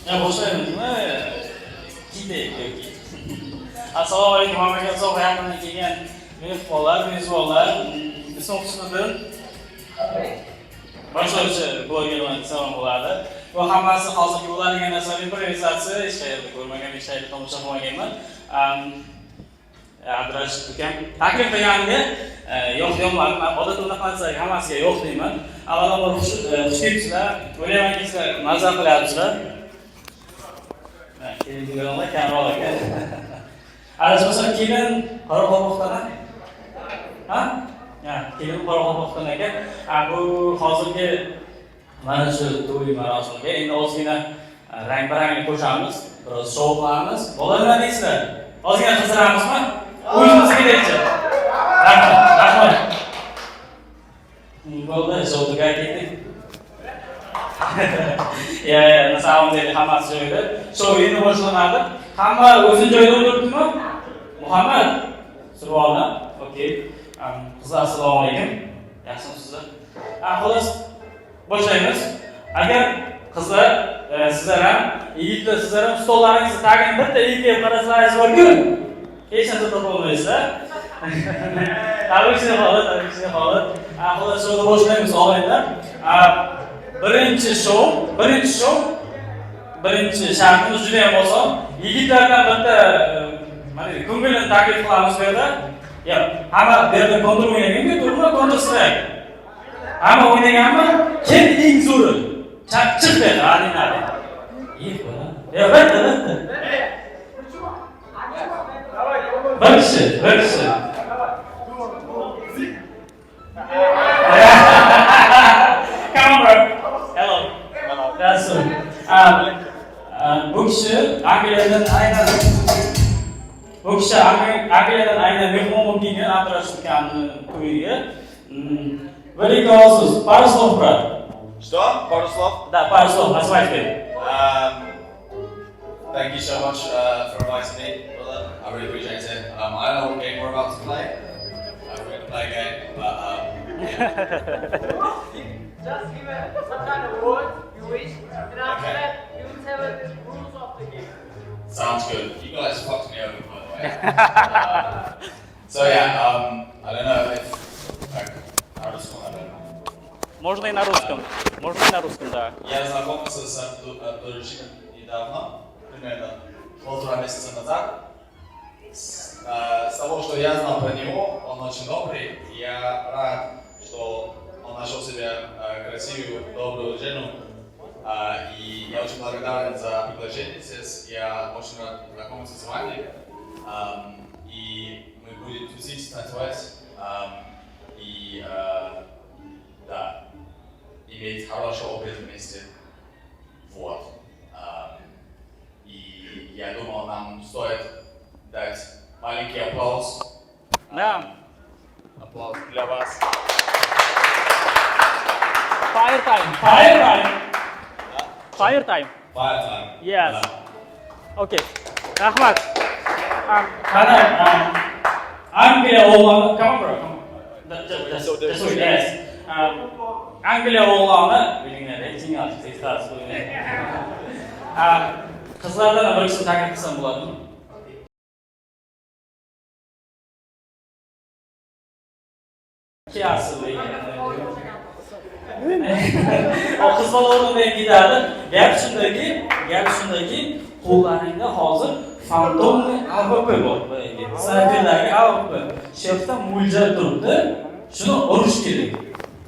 Ya boshlaymiz. Yoki. Assalomu alaykum mamlakat so'q yaqindan kelgan mehmonlar, mezbonlar. Islom Husniddin boshlovchi blogerman desam bo'ladi. Bu hammasi hozirgi bo'ladigan narsalar improvizatsiya, hech qayerda ko'rmagan, hech qayerda tomosha qilmaganman. Abdurashid ukam taklif qilganiga yo'q deyman. Odatda unaqa narsa hammasiga yo'q deyman. Avvalambor xush kelibsizlar, o'ylaymanki sizlar mazza qilyapsizlar. Keling deganlar kamroq ekan. Adashmasam kelin Qoraqalpoqdan. Ha? Ya, kelin Qoraqalpoqdan ekan. Bu hozirgi mana shu to'y marosimiga endi ozgina rang-baranglik qo'shamiz, biroz shou qilamiz. Bolalar deysizlar. Ozgina qizdiramizmi? O'yinimiz kerakchi. Rahmat. Bo'ldi, shouga ketdik. Ya, na samom деле hammasi joyida. Shou endi boshlanadi. Hamma o'zini joyida o'tiribdimi? Muhammad, Survona. Okey. Qizlar assalomu alaykum. Yaxshimisizlar? Xolos boshlaymiz. Agar qizlar sizlar ham, yigitlar sizlar ham stollaringizni tagidan bitta yigitga qarasalaringiz bor-ku, hech narsa topa olmaysizlar. Tabriklayman, holat. Xolos shouga boshlaymiz og'aylar. Birinchi shartimiz juda ham oson. Yigitlardan bitta mana ko'ngilni taklif qilamiz bu yerda. Ya, hamma bu yerda kondur o'ynagan-ku, to'g'rimi? Kondur strike. Hamma o'ynaganmi? Kim eng zo'ri? Chiq dedi, adinadi. Ya, bitta. Bir kishi. Come on, bro. Hello. That's it. Bu kishi Angliyadan aynan mehmon bo'lib kelgan Abdurashid ukamni to'yiga. Великий Иисус, пару слов, брат. Что? Пару слов? Да, пару слов на свадьбе. Thank you so much for inviting me, brother. I really appreciate it. I don't know what game we're about to play. We're going to play a game, but Just give some kind of word you wish, and after that, you will tell us the rules of the game. sounds good. You guys fucked me over, by the way. So yeah, I don't know if how does I don't know. Можно и на русском. Да. Я знакомился с Абдурашидом недавно, примерно 1,5 месяца назад. С того, что я знал про него, он очень добрый. Я рад, что он нашел себе красивую, добрую жену. И я очень благодарен за приглашение здесь. Я очень рад знакомиться с вами. И мы будем тусить, танцевать. И да, иметь хороший опыт вместе. Вот. И я думал, нам стоит дать маленький аплодис. Да. Аплодис для вас. Fire time. Fire time. Yes. Да. Okay. Rahmat. Angliya o'g'loni, come on bro, come on. Just wait, yes. Angliya o'g'loni, bilinglar, qizlardan bir kishi taklif qilsam bo'ladimi? Kiyasi qiz bola o'rnidan ketadi. Gap shundaki, qo'llaringda hozir fantomli AVP bor. Snayperlarga AVP. Shefda mo'ljal turibdi. Shuni urish kerak.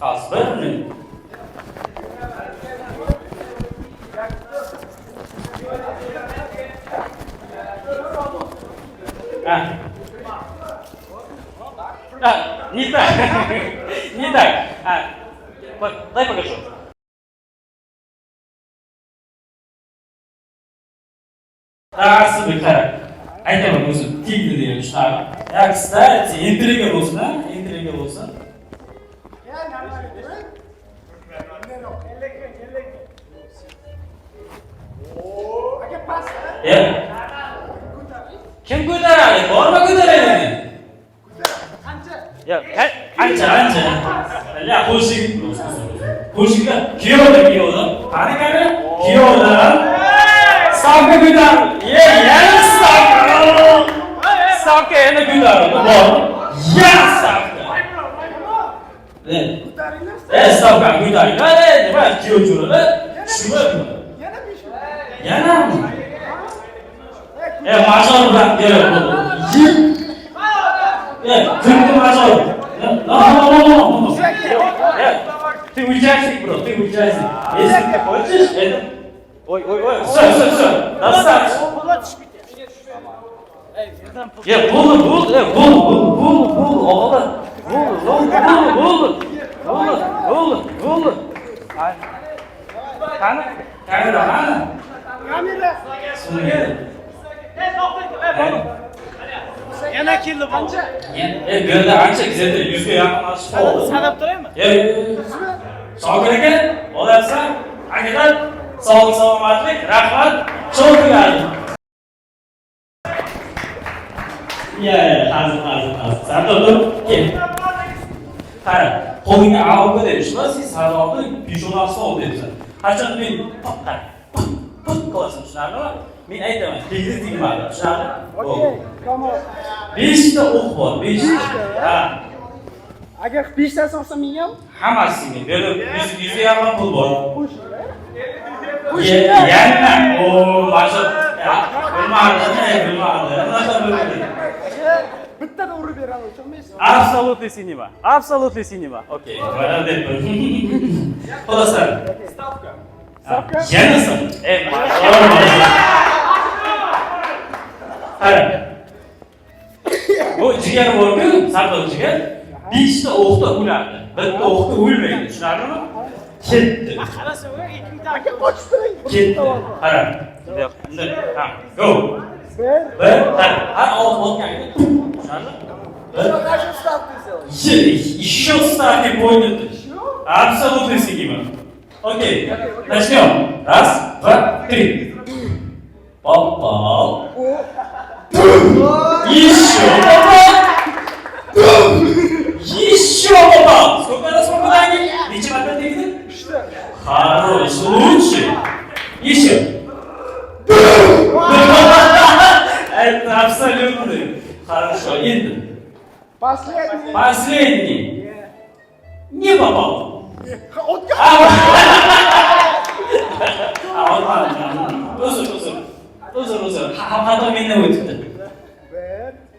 Hozir 1 minut. Не так. Дай покажу. Qarasizlar, aytaman o'zim tegdi degan tushunaman. Ya, kstati, intriga bo'lsin. Kim ko'taradi? Borma ko'taradi. Ya, ancha. Ya, qo'shig'i kuyovda. Qani, kuyovda. Stavka ko'tarildi. Yana stavka. Stavka yana ko'tarildi. Bor. Yana stavka. Stavka ko'tarildi. Nima kiyovchilar? Tushunmadingmi? Yana. Major bilan kerak bo'ldi. Kimni major? No. Ты участник, бро, ты участник. Если ты хочешь, это... Ой. Все. Достаточно. Болды. Yana keldi bu. Bu yerda ancha kuzatdi, 100 ga yaqin oshib qoldi. Sanab turaymi? Shokir aka, olyapsan. Akalar, sog'lik, salomatlik, rahmat. Show tugadi. Hazır. Sen dur. Kel. Qara, qo'lingga avga deyishlar, siz sadoqni pishonasi ol deysan. Qachon men pat qilasan, tushunarlimi? Men aytaman, tegmadi, tushunarli? Okey, tamam. 5 ta o'q bor, 5 ta. Ha. Agar 5 ta olsam men ham Hammasiga berib 100 ga yaqin pul bor. qo'shing. Yana, boshqa. Bilmadi. Bittada urib beraman, tushunmaysizmi? Absolutely sinema. Okay, молодец. Xo'jasan. Stavka. Yana sim. Bu jigar borku, sardor jigar. 5 ta o'qda o'ladi. Bitta o'qda o'lmaydi, tushunarlimi? Ketdi. Qarasa, 2000 ta Aka qochib turing. Ketdi. Qara. Ha, go. Bir, har otganida. Tushunarlimi? Qancha stavka сделать? Еще ставки пойдут. Абсолютно сидимо. Окей. Начнем. Раз, два, три. Попал. Еще попал. Еще попал. Сколько раз попаданий? Ничего опять не видит? Хорош, лучше. Еще. Это абсолютно. Хорошо. Иди. Последний. Не попал. Uzr. Hatto mendan o'tibdi.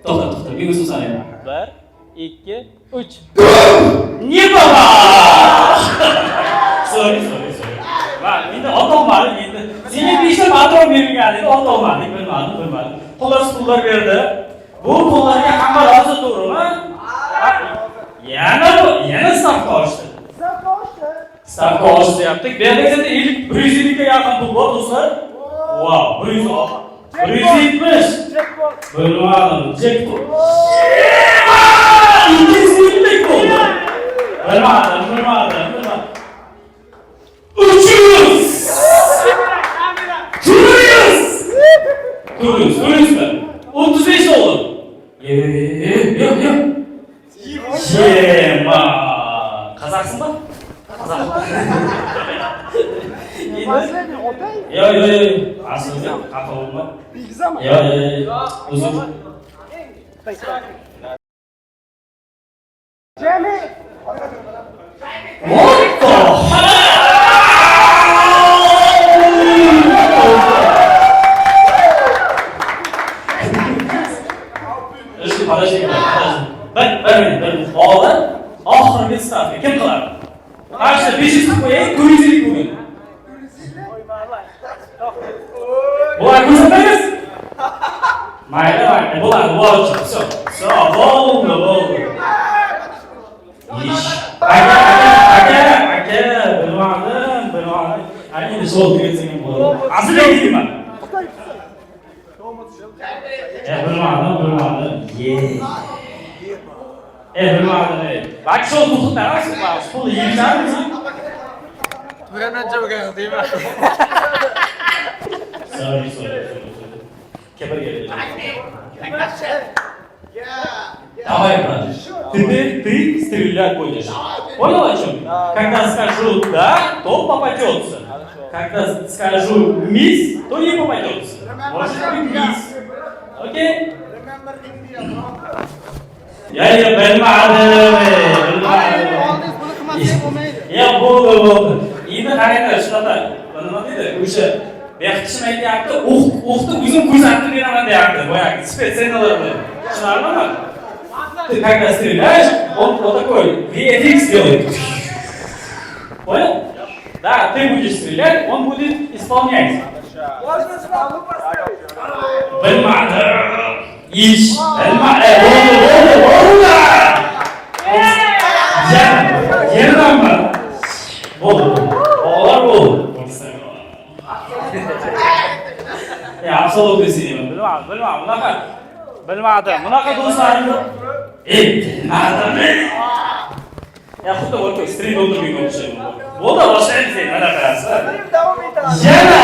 To'xta, men o'zim sanayman. 1, 2, 3. Не попал. Sorry. Va, endi otolmadim endi. Senga 5 ta patron bergandik, otolmadik, bilmadim. Xullas pullar berdi. Bu pullarga hamma rozi to'g'rimi? Yana stavka oshdi. Stavka oshdi deyaptik. Bu yerda esa 150 ga yaqin pul bor do'stlar. Wow, 170. Bilmadim, jackpot. 250 bo'ldi. Bilmadim. 300. Turist. 35 oldu. Yok. Yema. Kazaksın mı? Kazak. Последний отдай. Yok. Aslında kafa olma. Bilgisayar. Yok. Uzun. Jamie. What the hell? Подожди. Ben. Oğlan, ahırın stavka. Kim kılar? Karşıda 500 koyayım, 900 bugün. Bular ko'rsatamiz? Mayli. Bular bo'ldi. Все, bo'ldi. Ish. Aka, bilmadim. Ana endi sol degansing bo'ladi. Asli deyman. Bilmadim. Bilmadim. Bak şu tutup dersin bak. Pul yiyecek misin? Burandan çok geldi değil mi? Sorry. Keper geldi. Давай, брат. Ты стрелять будешь. Понял о чем? Когда скажу да, то попадется. Когда скажу мисс, то не попадется. Washing please. Okay? Remember India, bro. Ya bilmadim. All this buni qilmasak bo'lmaydi. Ya bo'ldi. Endi qaranglar, shunaqa. Nima deydi? O'sha Yaxshim aytyapti, o'qni o'zim ko'rsatib beraman deyapti. Boyagi spetsiyallar bilan. Tushunarlimi? Ты когда стреляешь, он вот такой VFX делает. Понял? Да, ты будешь стрелять, он будет исполнять. Bilmadim. Ish. Yerdanmi? Bo'ldi. Bolalar bo'ldi. Ya, absolutely seni bilmadim. Bilmadim. Bunaqa do'stlarim yo'q. Bilmadim. Ya xuddi o'tib stream o'tirgan o'xshaydi. Bo'ldi, boshlaymiz endi mana qarasa. Davom etamiz. Yana.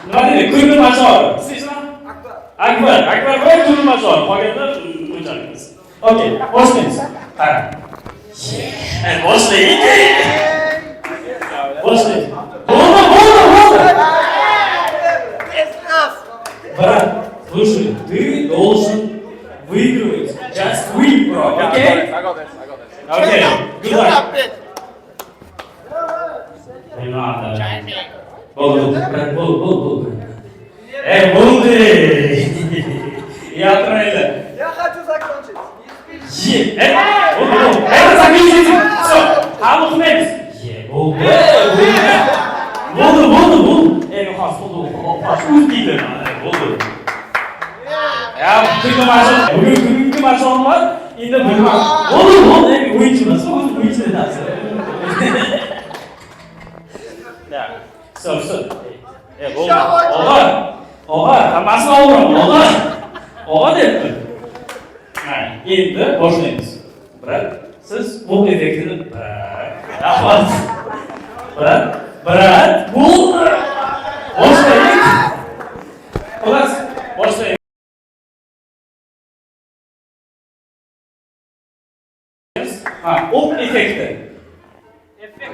Nima deydi? Ko'ngil mashor. Sizmi? Akbar va ko'ngil mashor. Qolganlar o'chamiz. Okay, boshlaymiz. Qara. Boshlaylik. Bo'ldi. Брат, слушай, ты должен выигрывать. Just win, bro. Okay? I got this. Okay. Good luck. Bo'ldi. Bo'ldi. Я правильно. Я хочу закончить. Bo'ldi. Это закончить. Всё. Hamma qilmaymiz. Bo'ldi. Xos bo'ldi. O'zinglar. Bo'ldi. Ya, bugungi mashg'ulot bor. Endi bilmam. Bo'ldi. O'yinchimiz, o'yinchilar. Ya, stop. Bo'ldi. Og'a, hammasini olaman. Og'a debdi. Mana, endi boshlaymiz. Brat, siz bu effektni rahmat. Brat, bo'ldi. Boshlaylik. Xo'las, boshlaylik. Оп, эффекты.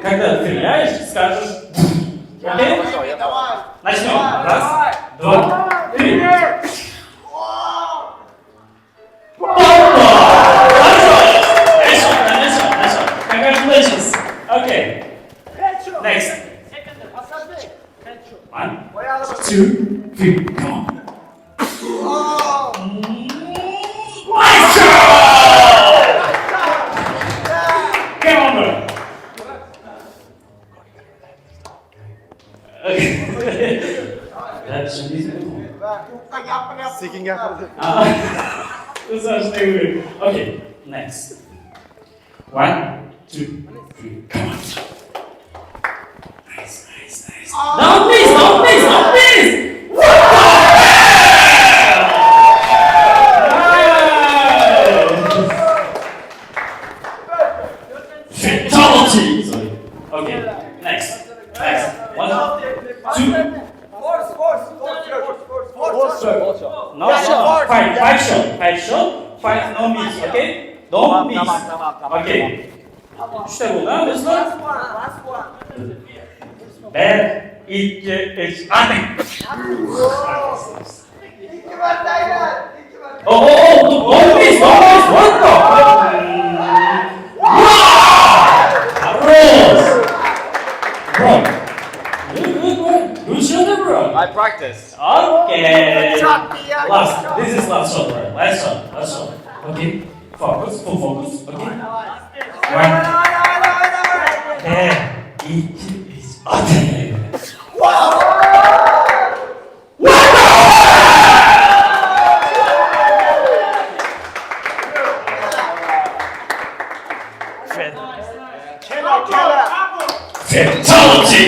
Когда стреляешь, скажешь. Окей? Начнем. Раз, два, три. Хорошо. Congratulations. Okay. Next. 1, 2, 3, come on. Come on, bro. That's amazing. Sekin gapirdi. Okay, next. 1, 2, 3, come on. Nice. Don't miss! Fatality! Sorry. Okay, next. 1, 2, Force. no shot. 5 shot. 5 no miss, okay? Don't miss. Okay. 3 bo'ldi, do'stlar. 1, 2, 3, ating. Don't miss. What the? Good shot, bro. I practiced. Okay. This is last shot, bro. Last shot. Okay. Full focus. Okay. 1. It is ating. Fatality!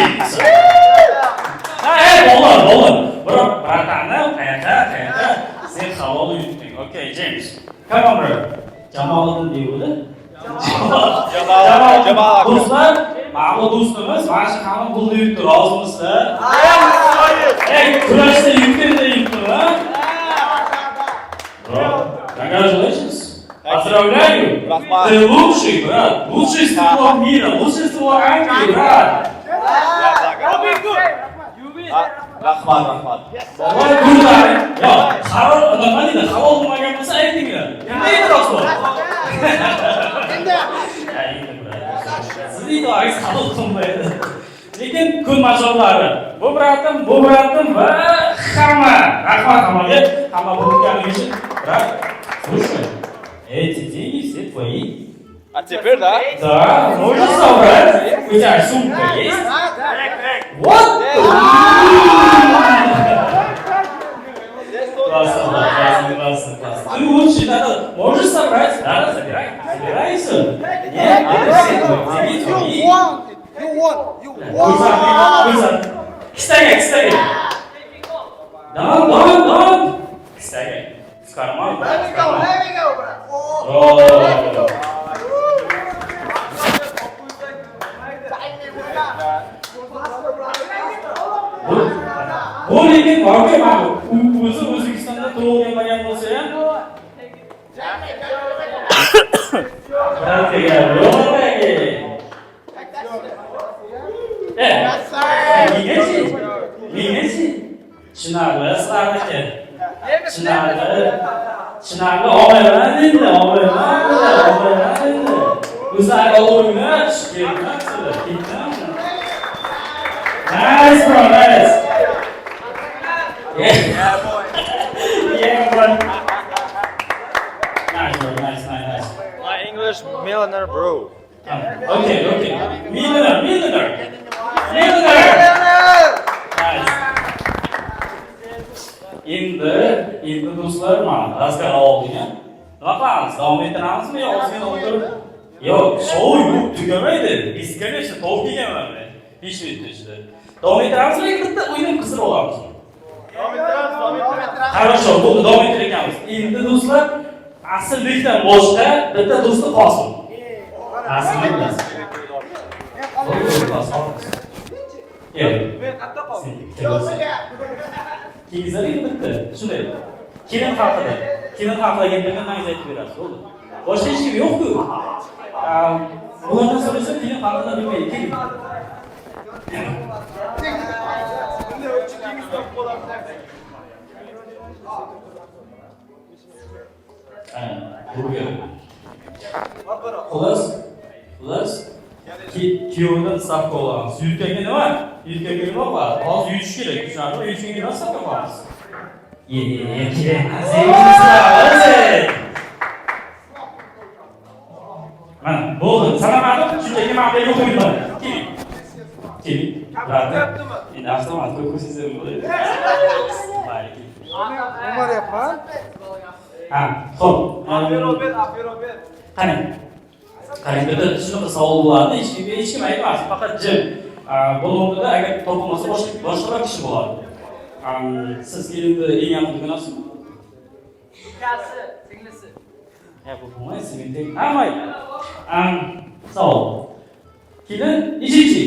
Bo'ldi. Bratani qayerda? Sen halol yutding. Okay, James. Come on, bro. Jamoliddin deydi. Jamol. Do'stlar, mana bu do'stimiz mana shu hamma pulni yutdi. Rozimisizlar? Kurashda yutdimi? Bro, congratulations. Поздравляю! Ты лучший, брат! Лучший стрелок мира! Лучший стрелок Англии, брат! You Rahmat. Voy bunlar. Yo, qaror nima deydi? Halol bo'lmagan bo'lsa aytinglar. Nima edi rost bu? Siz idorasiz qabul qilmaydi. Lekin kun mas'ullari bu bratim va hamma rahmat hammaga, hamma bo'lganligi uchun слушай, эти деньги все твои. А теперь, да? Да, можно собрать. У тебя сумка есть? Вот! Классно. Ты лучше надо. Можешь собрать? Да, забирай. Забирай все. Нет, это все твои. You want. Кстати. Дон. Кстати. В карман. Let me go, bro. Bu lekin borki mana o'zi O'zbekistonda tug'ilgan bo'lsa ham Chinarli sizlarniki. Chinarli olayman endi. O'zlari o'yinlar chiqyapti. Nice, bro, nice. Yeah, bro. Nice. My English millionaire, bro. Okay. Millionaire. Nice. Endi do'stlar, mana razgar oldik. Nima qilamiz? Davom ettiramizmi yo ozgina o'tirib? Yo'q, shou yo'q, tugamaydi. Бесконечно to'p kelganman men. 5 minut ichida. Davom ettiramizmi yoki bitta o'yin qizib olamiz? Хорошо, bo'ldi, davom ettiramiz. Endi do'stlar, Aslbekdan boshqa bitta do'sti qolsin. Aslbekdan. Kiyizlar bitta. Shunday. Kelin haqida gapirgan nayz aytib berasiz, bo'ldi. Boshqa hech kim yo'q-ku. Bulardan so'rasa kelin haqida bilmaydi. Keling. Xullas. Kiyovdan stavka olamiz. Yutkaga nima? Yutkaga nima qiladi? Hozir yutish kerak. Tushunarli? Yutishga nima stavka qilamiz? Mana, bo'ldi. Salamadim. Shunday ma'noda yo'q o'yinlar. Keling. Endi avtomat ko'rsatsangiz bo'ladi. Mayli. Umar yapan. Xo'p. Qani. Bitta shunaqa savol bo'ladi. Hech kim aytmas, faqat jim. Bo'lganda agar topilmasa boshqa kishi bo'ladi. Siz kelinni eng yaxshi ko'rasizmi? Ukasi, singlisi. Bu bo'lmaydi, singil. Mayli. Savol. Kelin ijinchi.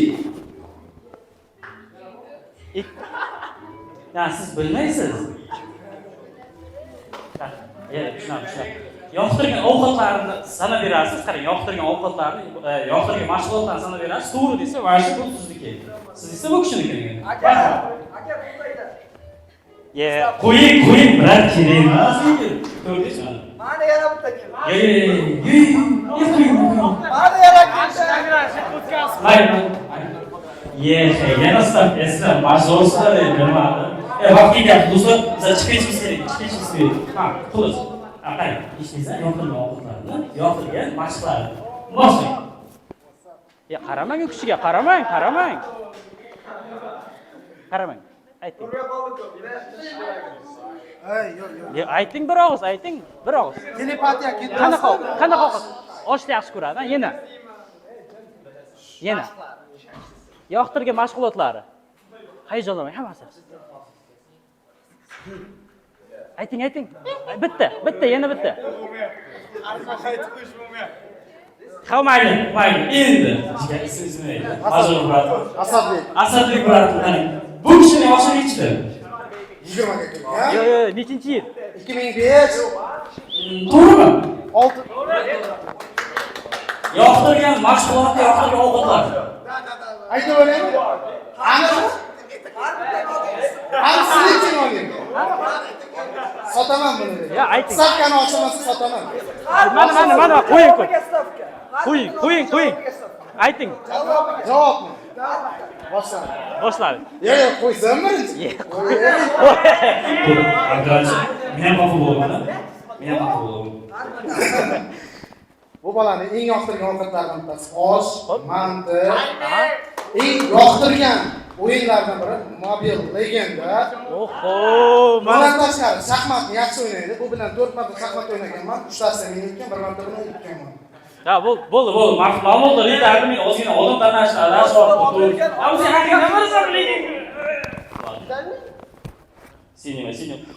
Siz bilmaysiz. Tushunaman. Yoqtirgan ovqatlarni sanab berasiz. Qarang, yoqtirgan ovqatlarni, yoqtirgan mashg'ulotlarni sanab berasiz. To'g'ri desa, mana shu bu sizniki. Siz esa bu kishiniki. Aka buldaydi. Qo'ying, brat, kerak emas. Ko'rdingizmi? Mana yana bitta keldi. Mana yana Yana stop esla, mashg'ulotlar nima? Vaqtga gap do'stlar, biz chiqishimiz kerak. Xullas. Qarang, ishingizdan yoqtirgan ovqatlarni, yoqtirgan mashqlarni boshlang. Qaramang u kishiga, qaramang. Ayting. Ayting bir og'iz. Telepatiya ketdi. Qanaqa ovqat? Oshni yaxshi ko'radi, yana. Yoqtirgan mashg'ulotlari. Hayajonlanmang, hammasi. Ayting. Bitta, yana bitta. Mayli. Endi ismini Asadbek brat. Bu kishini yoshi nechida? 20 ga kelgan. Yo'q, nechinchi yil? 2005. To'g'rimi? 6. Yoqtirgan mashg'ulotlar, yoqtirgan ovqatlar. Aytib o'ring. Ana Hamsini için olayım. Sotaman bunu dedi. Ya ayting. Stavkani ochilmasa sotaman. Mana, qo'ying. Ayting. Javobmi? Boshlan. Boshladi. Yo'q, qo'ysam birinchi. Abdulaziz, men ham xafa bo'laman. Bu bolani eng yoqtirgan ovqatlaridan bittasi osh, manti. Eng yoqtirgan o'yinlardan biri Mobile Legenda. Oho, Bundan tashqari shaxmatni yaxshi o'ynaydi. Bu bilan 4 marta shaxmat o'ynaganman. 3 tasini men yutgan, 1 marta buni yutganman. ha bo'ldi. Ma'lumotlar yetarli, men ozgina oldin tanashlar, short. O'zi haqiqatan nima zararligi? Sinema.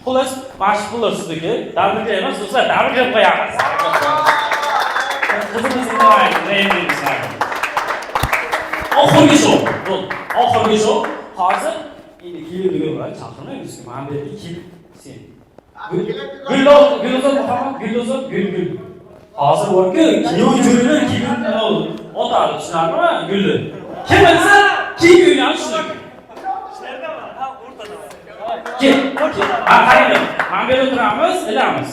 Xullas, mashq pullar sizniki. Tabriklaymiz, do'stlar, tabriklab qo'yamiz. Qizimizni nayingiz. Oxirgi show. Hozir endi keladigan bilan chaqirmaymiz. Men bu yerga kelib sen. Guldo'zor Muhammad, Gul. Hozir borku, kiyov jo'ylar kiyib otadi, tushunarmi? Gulni. Kim bilsa, kiyib shuni. Kel. Qarang. Men bu yerda turamiz, ilamiz.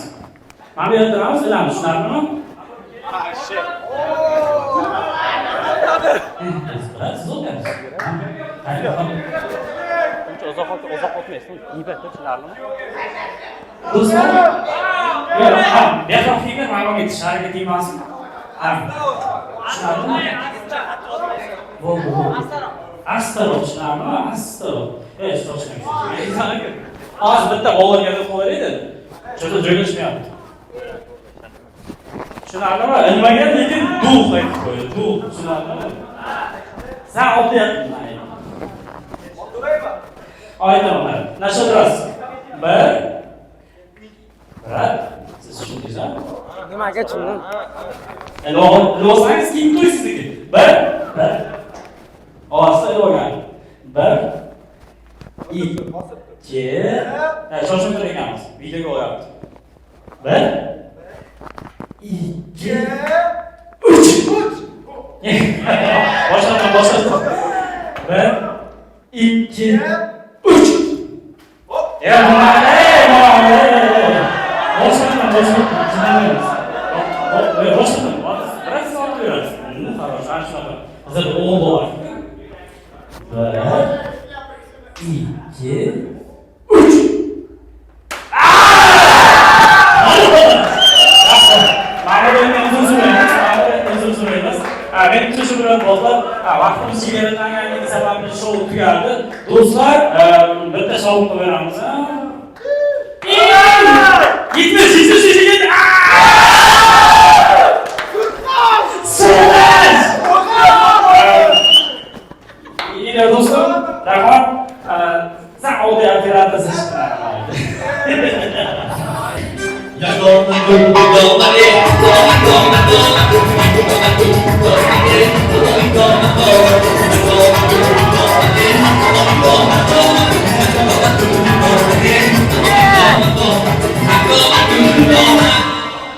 Tushunarmi? Uzoq o'tmaysiz. G'iybat tushunarlimi? Do'stlar, bexavflikda ma'lum etish harakat emasmi? Tushunarlimi? Bo'ldi. Astaroq, tushunarlimi? Astaroq. To'xtang. Hozir bitta bolaga deb qo'yaydi. Juda joylashmayapti. Tushunarlimi? Ilmagan lekin duv qaytib qo'ydi. Duv, tushunarlimi? Sen o'tyapsan. Aytaman. Nasha turasiz? Bir. Siz tushundingiz-a? Nimaga tushundim? Ilovangiz keyin qo'ysizniki. Bir. Ovozda ilogan. Bir. Ikki. Shoshib turganmiz. Videoga olyapti. Bir. Ikki. Uch. Boshlayman. Bir. Ikki. Uch. Do'stlar, bitta sovg'a beramiz. Gitmiş. Yine dostum, rahmat. Sen oldu ya piratası.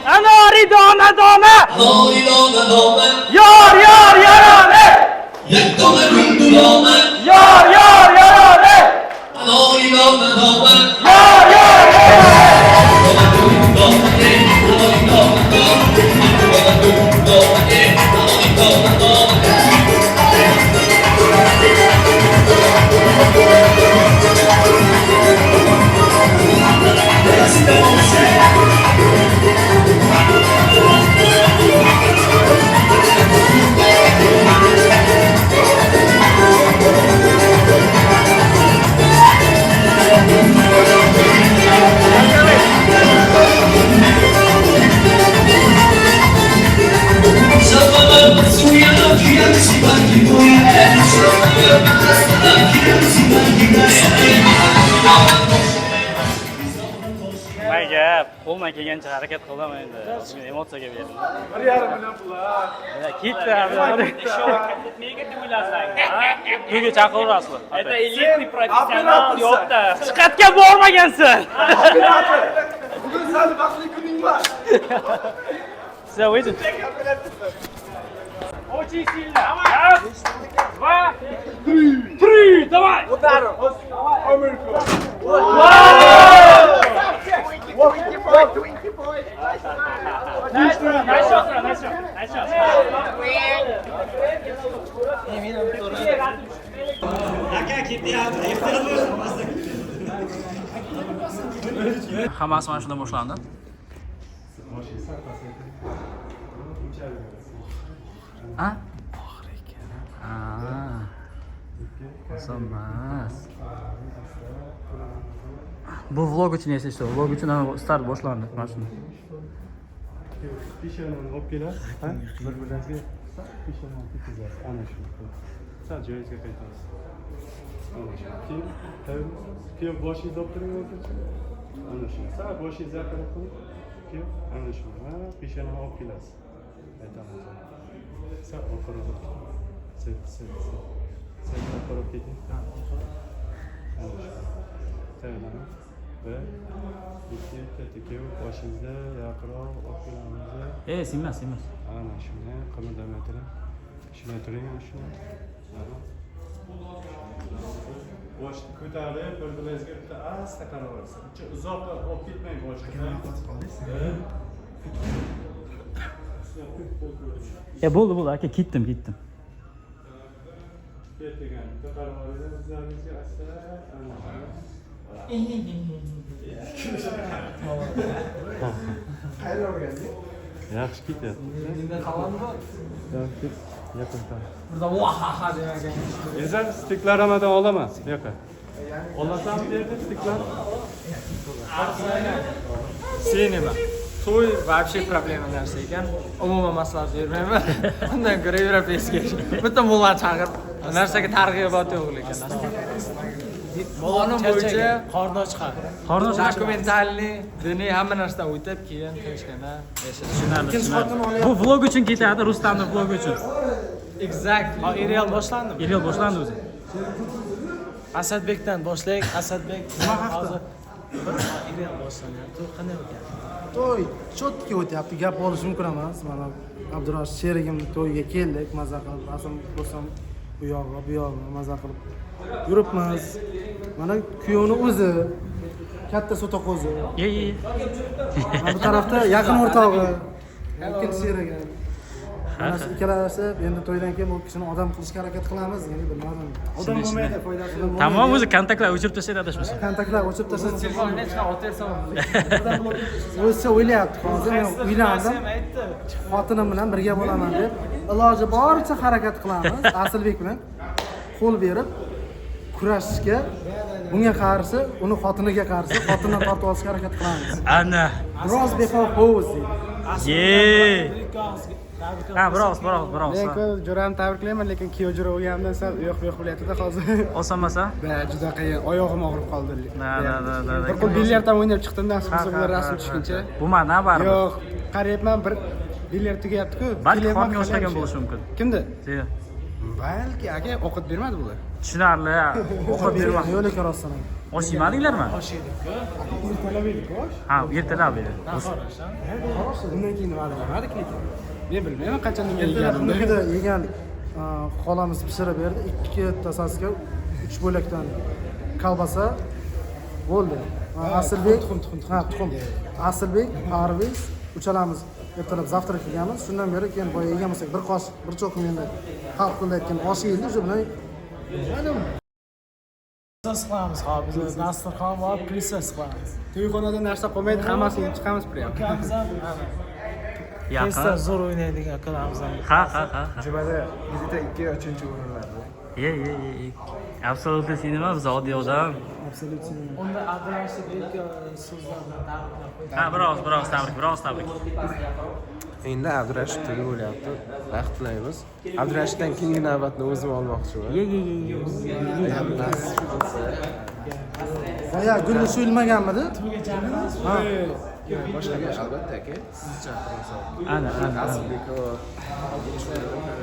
Anori dona. Yar yarane. Yar yarane. Mayga qo'ldan kelgancha harakat qilaman endi. Ozgina emotsiyaga berdim. 1,5 million pullar. Ketdi abi. Nega deb o'ylaysan? To'yga chaqiraverasizlar. Это элитный профессионал yo'qda. Chiqatga bormagansan. Bugun sal baxtli kuning bor. Siz o'ying. Очень сильно. Раз, два, три. Давай. Hammasi mana shundan boshlandi. Ha? Oson. Bu vlog uchun esa işte, vlog uchun start boshlandi mana shuni. Pishani olib kelasiz, ha? Bir-biringizga pishani olib ketasiz. Ana shu. Sal joyingizga qaytasiz. Ana shu. Keyin boshingizni olib turing o'rtacha. Ana shu. Sal boshingizni yaqinroq qiling. Keyin ana shu. Ha, pishani olib kelasiz. Aytaman. Sal orqaroq. Sen orqaroq keting. Ana shu. Tayyorlanib. Bir, ikki, keyin boshingizni yaqinroq olib kelamiz. Sinmas. Ana shuni qimildamay turing. Shunday turing ana shuni. Boshni ko'tarib, bir-biringizga bitta asta qaraversin. Uzoqqa olib ketmang boshni. Bo'ldi, aka, ketdim. Ketgan. Bitta qaraverib, o'zlaringizga asta ana yaxshi ketyapti. Burada vahaha degan. Ezar stiklar hamadan olaman. Yo'q. Olasan derdi stiklar. Sinema. To'y вообще problema narsa ekan. Umuman maslahat bermayman. Undan ko'ra Европейский. Bitta mo'lan chaqirib, narsaga targ'ibot yo'q lekin. Qonun bo'yicha qorni chiqadi. Dokumentalniy, diniy hamma narsadan o'tib keyin tinchgina yashash. Bu vlog uchun ketadi, Rustamning vlogi uchun. Exactly. Serial boshlandi. Serial boshlandi o'zi. Asadbekdan boshlaylik. Asadbek hozir serial boshlanyapti. Qanday o'tyapti? To'y cho'tki o'tyapti, gap bo'lishi mumkin emas. Mana Abdurashid sherigimning to'yiga keldik, maza qilib, asl bo'lsam bu yog'i maza qilib yuribmiz. Mana kuyovni o'zi katta so'toq o'zi. Mana bu tarafda yaqin o'rtog'i, ikkinchi sherigim. Mana shu ikkalashib, endi to'ydan keyin bu kishini odam qilishga harakat qilamiz, ya'ni bilmadim. Odam bo'lmaydi, foydasi bo'lmaydi. Tamom, o'zi kontaktlar o'chirib tashladi adashmasam. Kontaktlar o'chirib tashladi. Telefonni chiqarib o'tirsam. O'zi o'ylayapti, hozir men uylandim. Xotinim bilan birga bo'laman deb iloji boricha harakat qilamiz. Aslbek bilan qo'l berib kurashishga, bunga qarshi, uni xotiniga qarshi xotindan tortib olishga harakat qilamiz. Ana. Biroz befoz. Ha, biroz. Men jo'ram tabriklayman, lekin kuyov jo'ra bo'lganimdan sal uyoq bo'lyapti-da hozir. Osonmasa? Juda qiyin, oyog'im og'rib qoldi. Na. Bir qo'l bilyarddan o'ynab chiqdim, nasib bo'lsa bular rasm tushguncha. Bu mana baribir. Yo'q, qarayapman, bir bilyard tugayapti-ku. Balki xonga o'xshagan bo'lishi mumkin. Kimdi? Sen. Balki aka o'qib bermadi bular. Tushunarli, o'qib bermadi. Yo'q, lekin rostdan. Osh yemadinglarmi? Osh yedik-ku. Ertalab yedik osh. Ha, ertalab edi. Bundan keyin nima yedik lekin. Men bilmayman qachon nima yeganimni. Bunda yegandik. Xolamiz pishirib berdi. 2 tasasiga 3 bo'lakdan kolbasa bo'ldi. Aslbek, tuxum. Aslbek, Parviz, uchalamiz ertalab zavtrak yeganmiz. Shundan beri keyin boya yegan bo'lsak, bir qoshiq, bir cho'qim endi xalq qilayotgan osh yeydi, shu bilan Pizza qilamiz hozir. Biz dasturxon bor, pizza qilamiz. to'yxonada narsa qolmaydi, hammasini yeb chiqamiz prям. Ukamiz ham Yaqin. zo'r o'ynaydigan akalarimiz ham. Ha. Jumada bizda 2-3 o'rinlarda. Ye. Absolutely sinema, biz oddiy odam. Unda Abdurashidbek so'zlarni tabriklab. Ha, biroz tabrik. Endi Abdurashid to'yi bo'lyapti. Vaqt tilaymiz. Abdurashiddan keyingi navbatni o'zim olmoqchiman. Ye. Boya gulni suyulmaganmidi? Ha. Boshqaga albatta aka. Sizni chaqiramiz. Ana. Aslbek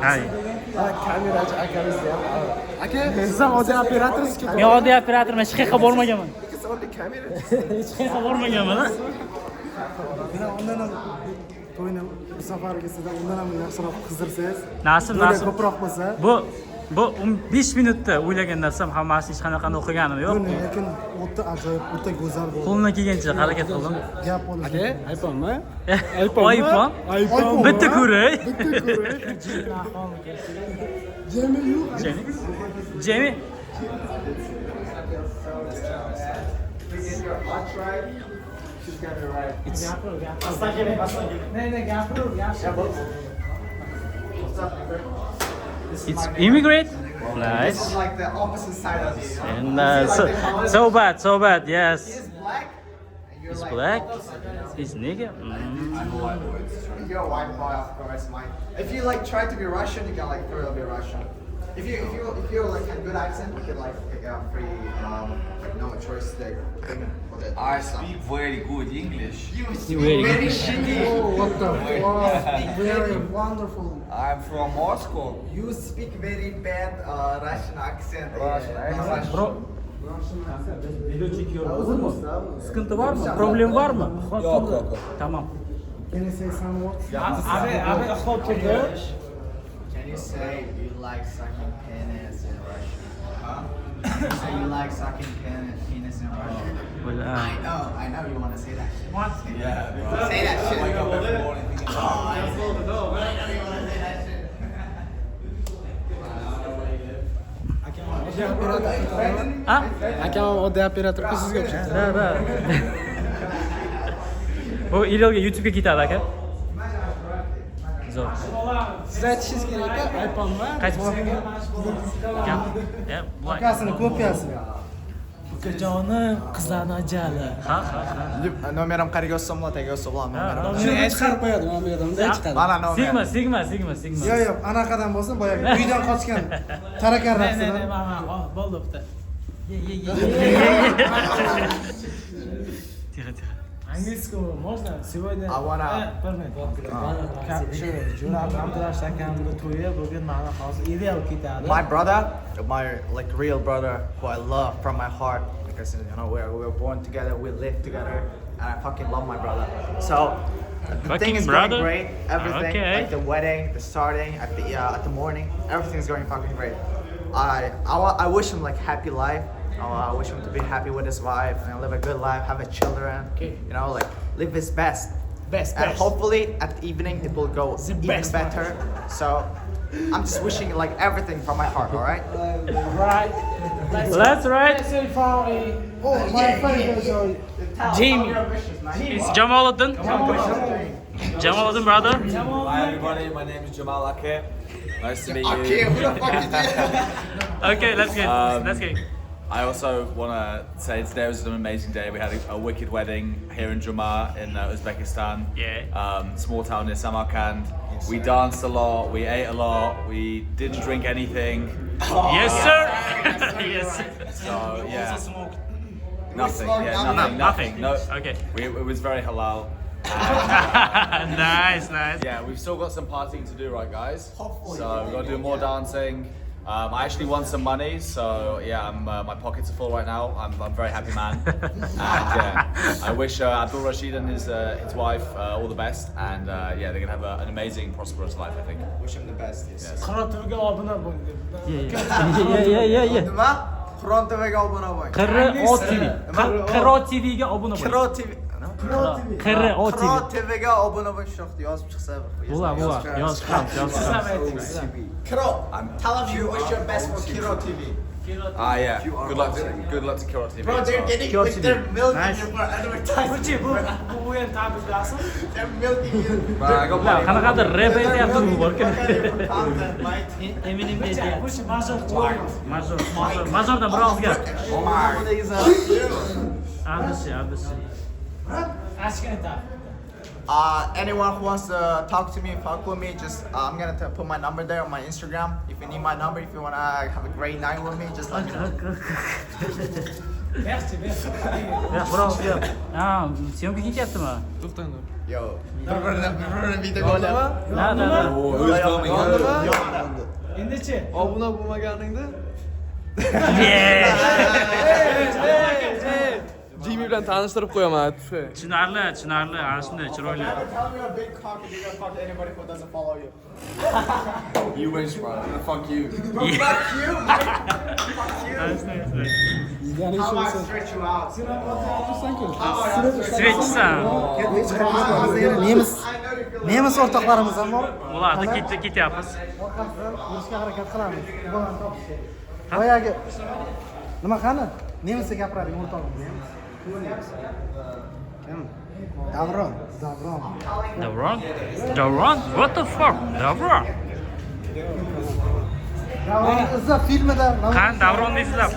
Hay. kamerachi akamizni ham. Aka, siz ham oddiy operatorsiz. Men oddiy operatorman, hech qayerga bormaganman. 2 soatlik kamera. Hech qayerga bormaganman. Undan to'yni bu safargi sizdan undan ham yaxshiroq qizdirsangiz, Nasim, böyle Nasim. ko'proq bo'lsa, Bu 5 minutda o'ylagan narsam hammasi hech qanaqa o'qiganim yo'q. buni lekin o'ta ajoyib, o'ta go'zal bo'ldi. Qo'limdan kelgancha harakat qildim. Gap bo'ldi. Aka, iPhone-mi? iPhone. iPhone. Bitta ko'ray. Bitta ko'ray. Jami yo'q. Jamie. It's immigrant. Nice. Like the opposite side of you. And so bad. Yes. He's black. And you're He's like black. opposite. He's nigger. You're a white boy, of course, Mike. If you like try to be Russian, you can like thoroughly be Russian. If you like a good accent, you can like pick up free like no choice thing for that. I speak very good English. You speak very very shitty. Oh, what the fuck? Very wonderful. I'm from Moscow. You speak very bad Russian accent. Bro. Video çekiyorum. Sıkıntı var mı? Problem var mı? Yok. Tamam. Can you say some words? Can you say you like sucking penis in Russian? Huh? You say you like sucking penis in Russian? Well, I know you want to say that shit. What? Yeah, bro. Say that shit. Wake up every morning thinking about I know you want to say that shit. Ha? Akam oddiy operator-ku sizga o'xshaydi. Da. Bu Ilyoga YouTube'ga ketadi aka. Zo'r. Siz aytishingiz kerak-ku, iPhone-mi? Qaysi gap? Ya, bu Akasini kopyasi. Ukajonim, qizlarni ajali. Ha. Nomerim qayerga yozsam bo'ladi, tagiga yozsa bo'ladimi? Shuni chiqarib qo'yadi, mana bu yerda bunday chiqadi. Mana nomer. Sigma. Yo'q, anaqadan bo'lsa, boyagi uydan qochgan tarakan raqsidan. Bo'ldi bitta. Tira. Angliskому можно? Сегодня... I wanna... Jo'rab Abdurash akamni to'yi bugun mana hozir ideal ketadi. My brother, my like real brother, who I love from my heart, because you know we were born together, we live together, and I fucking love my brother. So the thing is brother? going great. Everything, Okay. like the wedding, the starting, at the morning, everything's going fucking great. I wish him like happy life. I wish him to be happy with his wife and live a good life, have a children. You know, like live his best. And hopefully at the evening it will go even better. So I'm just wishing like everything from my heart. All right. That's right. Oh, my favorite. Jamie. It's Jamaliddin. Jamaliddin, brother. Hi everybody, my name is Jamal Ake. Nice to meet you. Okay, who the fuck is that? Okay, let's get. I also want to say today was an amazing day. We had a wicked wedding here in Juma in Uzbekistan. Yeah. Small town near Samarkand. We danced a lot, we ate a lot, we didn't drink anything. Yes, sir. Yes. So yeah, nothing. smoked Yeah, nothing. nothing. No. Okay. It was very halal. Nice. Yeah, we've still got some partying to do, right, guys? So we've got to do more dancing. I actually won some money, so yeah, my pockets are full right now. I'm a very happy man, and I wish Abdul Rashid and his wife all the best, and yeah, they're gonna have an amazing, prosperous life, I think. Wish him the best. Yes. Qirol TVga obuna bo'ling deb. Yeah. Nima? Qur'on TVga obuna bo'ling. Qirol TVga obuna bo'ling. Qirol TV. Qirol Qirol TV. TVga obuna bo'lish yo'qdi, yozib chiqsa. Bo'la. Yoz chiqamiz. Kiro, tell them you wish your best for Kiro TV. Yeah. Good luck to Kiro TV. Bro, as they're well. getting like, they're milking you for advertising. Bu o'yin tabriklasin. They're milking you. But I got money. Qanaqadir rap aytyapti bu borka. Content, mate. Eminem Bu aytyapti. mazur. Mazordan bir og'iz gap. Oh Adisi. Ashkan aytadi. Anyone who wants to talk to me, fuck with me, just I'm gonna put my number there on my Instagram. If you need my number, if you wanna have a great night with me, just let me know. Merci. Ya, bravo. Syomka ketyaptimi? To'xtang. Yo, bir video qo'yapman. Da. Who's filming? Endichi Obuna bo'lmaganingda Yeah. Jimmy bilan tanishtirib qo'yaman, aytib. Tushunarli, ana shunday chiroyli. Tell me you're a big cock and you're gonna fuck anybody who doesn't follow you. You wish, bro. I'm gonna fuck you. Fuck you, mate. Fuck you. Yani How şu I stretch you out. Svetchisan. Nemis o'rtoqlarimiz ham bor. Ularni ketyapmiz. Yurishga harakat qilamiz. Bolani topishga. Boyagi nima qani? Nemischa gapirading o'rtog'im. Kim? Davron. Davron? What the fuck? Davron? Davron izlab filmida Qani Davronni izlab?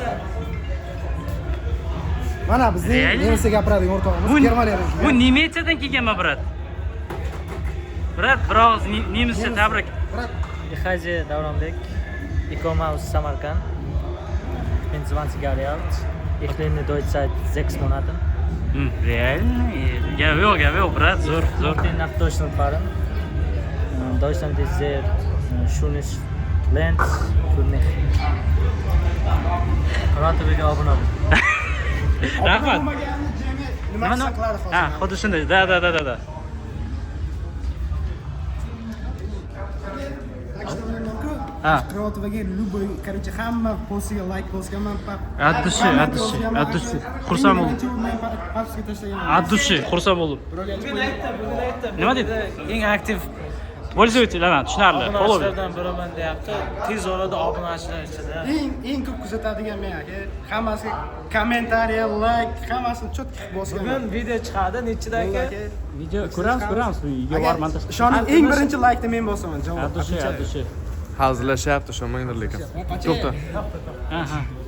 mana bizning nemischa gapiradigan o'rtog'imiz Germaniyadan kelgan. Bu Nemetchadan kelganmi, brat? Brat, biroz nemischa tabrik. Ich heiße Davronbek. Ich komme aus Samarkand. Ich bin 20 Jahre alt. Ich lerne Deutsch seit 6 Monaten. Real? Gap yo'q, brat, zo'r. Ich möchte nach Deutschland fahren. Deutschland ist sehr schönes Land für mich. Kanalga obuna bo'ling. Rahmat. Nima? Ha, xuddi shunday. Da. Ha. Qirg'otiga любой, короче, hamma postiga like bosganman. Addushi. Xursand bo'ldim. Addushi, xursand bo'ldim. Nima dedi? Eng aktiv Pользовательlar, tushunarli. obunachilardan biriman deyapti. Tez orada obunachilar ichida. Eng ko'p kuzatadigan men aka. Hammasiga kommentariya, like, hammasini cho'tki bosgan. Bugun video chiqadi, nechida aka? Video ko'ramiz. Uyga borib montaj. Ishonib, eng birinchi like ni men bosaman. Javob. Addushi. Hazillashyapti, ishonmanglar lekin. To'xta.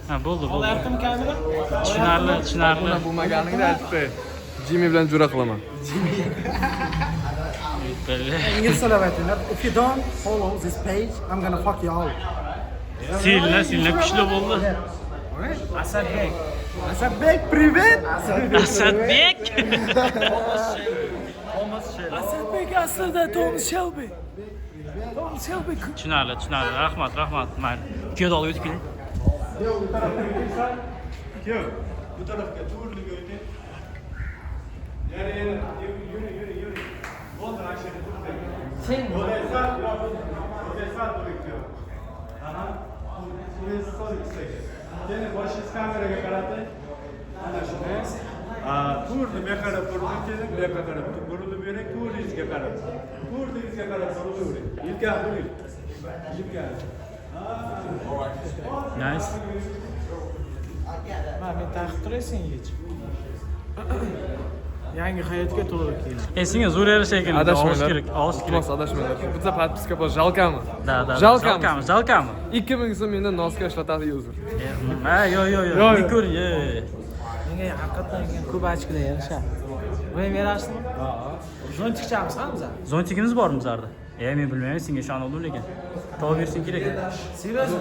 Ha, bo'ldi. Olyaptimi kamera? Tushunarli. Bo'lmaganingni aytib qo'y. Jimmy bilan jura qilaman. Ingliz tilida aytinglar. If you don't follow this page, I'm gonna fuck you all. Silna kuchli bo'ldi. Asadbek, привет. Asadbek. Asadbek aslida Thomas Shelby. Tushunarli. Rahmat. Mayli. Kuyovni olib o'tib keling. Bu tarafga to'g'rilik o'ting. Yana yuri. Bo'ldi, aksiyada turdi. Sen bo'laysan, bo'laysan bo'laydi. Aha. Siz so'raysiz. Yana boshingiz kameraga qaratib. Mana shuni. To'g'ri qarab turing, buyoqqa qarab burilib bering, to'g'ringizga qarab. To'g'ringizga qarab burilib bering. Yilka buring. Nice. Men taqib turaysan yech. Yangi hayotga to'g'ri keldi. Senga zo'r yarasha ekan. Olish kerak. Adashmanglar. Bitta podpiska bor, jalkami? Da. Jalkami. 2000 so'm mendan nosga ishlatadi user. Yo'q. Nikor, Menga haqiqatan ko'p ochkolar yarashadi. Voy merasizmi? Zontikchamiz hamza. Zontikimiz bormi bizlarda? Men bilmayman, senga ishonib lekin. Topib bersang kerak. Seriozmi?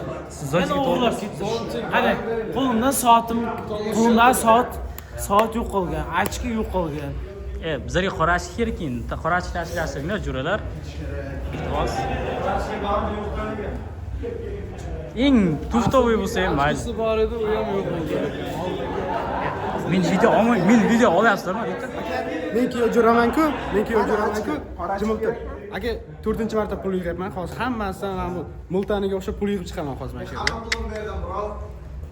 Zontikni to'g'rilab ketdim. Qani, qo'limdan soat yo'qolgan, ochki yo'qolgan. Bizlarga qora ochki kerak endi. Qora ochki tashlasanglar, jo'ralar. Iltimos. Eng tuftovoy bo'lsa ham mayli. Ochkisi bor edi, u ham yo'q bo'ldi. Men video olyapsizlarmi? Men kuyov jo'raman-ku. Jimib tur. Aka, 4-marta pul yig'yapman. Hozir hammasidan mana bu multaniga o'xshab pul yig'ib chiqaman hozir mana shu yerda. Pulni berdim, bro.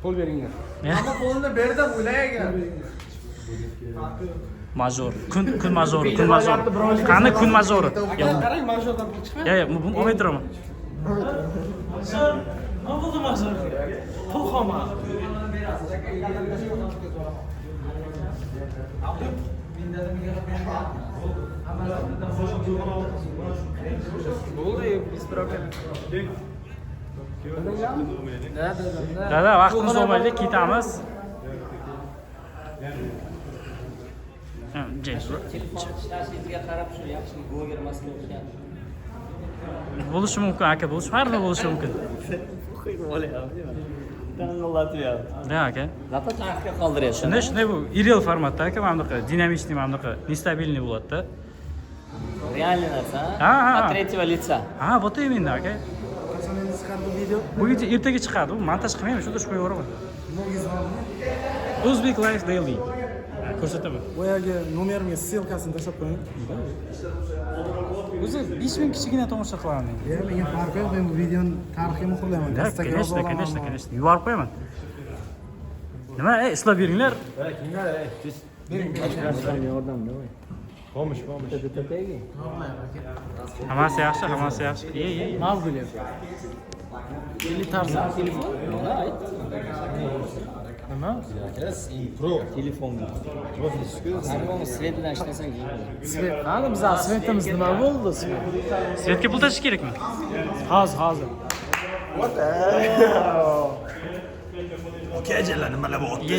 Pul beringlar. Hamma pulni berdim, o'ylagan. Major. Kun majori. Qani kun majori? Qarang, majordan pul chiqmayapti. Yo'q, buni olmay turaman. Nima bo'ldi mazur? Pul xoma. Bo'ldi, biz problem. Da, vaqtimiz bo'lmaydi, ketamiz. Bo'lishi mumkin, aka, har xil bo'lishi mumkin. Da, aka. Zато tarixga qoldiryapsiz. Shunday bu irreal formatda, aka, mana bunaqa dinamичный, mana bunaqa nestabilniy bo'ladi-da. Realniy narsa. Ha. От третьего лица. Ha, bu endi, aka. Bu video ertaga chiqadi, u montaj qilmayman, shunda qo'yib yuboraman. Uzbek Life Daily. Ko'rsataman. Boyagi nomerimga ссылкасini tashlab qo'ying. O'zi 5000 kishigina tomosha qilaman. Menga farqi yo'q, men bu videoni tarixga muhrlayman. Да, конечно. Yuborib qo'yaman. Nima, ishlab beringlar. Помощь. Hammasi yaxshi. Ye. Malgulyev. Или Tarzan telefon? Nima? Svet bilan ishlasang Svet. Qani bizlar Svetimiz nima bo'ldi? Svetga pul tashish kerakmi? Hozir. Kejalar nimalar bor? Ye.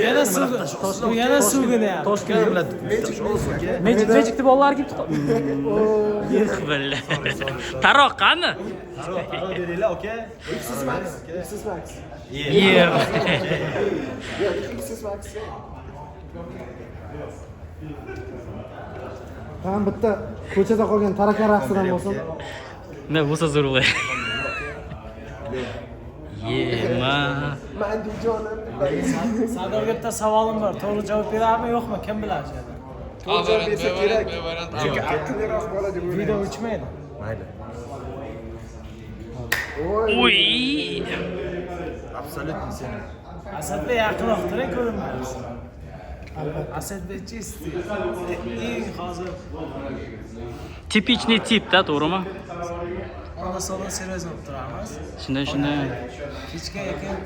Yana suvgina. Magic deb bolalar kelib chiqdi. Billah. Taroq qani? Beringlar, okay? X's Max. Yeah. Ham bitta ko'chada qolgan taraka raqsidan bo'lsin. Ne bo'lsa zo'r bo'ladi. Yema. Savdogarda savolim bor. To'g'ri javob berarmi, yo'qmi? Kim biladi? To'g'ri javob bersa kerak. Chunki aqlliroq bo'ladi. Video o'chmaydi. Mayli. Uy. Absolutно sen. Asadbek yaqinroqdir, ko'rinmaydi. Asadbek чистый. Eng hozir Tipичный tip-da, to'g'rimi? onda sonda seriyoz bo'lib turamiz. Shunday. Kechga yaqin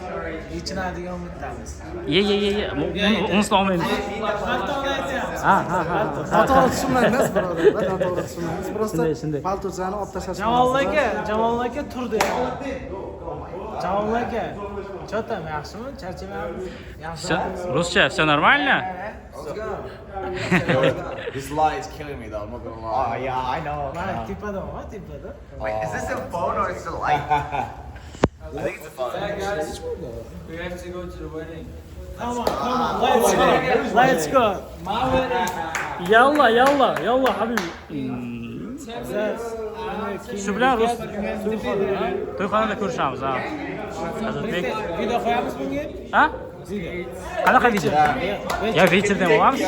yechinadigan bittamiz. Ye. Unisi olmaymiz. Paltoni aytyapmiz. Ha. Noto'g'ri tushunmaymiz, birodarlar. Noto'g'ri tushunmaymiz. Prosta Shunday. paltochani olib tashlash. Jamol aka turdi. Jamol aka, cho'tam yaxshimi? Charchamayapmi? Yaxshimi? Ruscha, все нормально? This light is killing me though, I'm not gonna lie. Oh yeah, I know. Mana tipada. Wait, is this a phone or is it a light? I think it's a phone. we have to go to the wedding. Come on, let's go. Yalla, habibi. Shu bilan rus to'yxonada ko'rishamiz, ha. Azizbek. Video qo'yamiz bunga? Ha? Qanaqa video? Ya, вечерdan olamiz.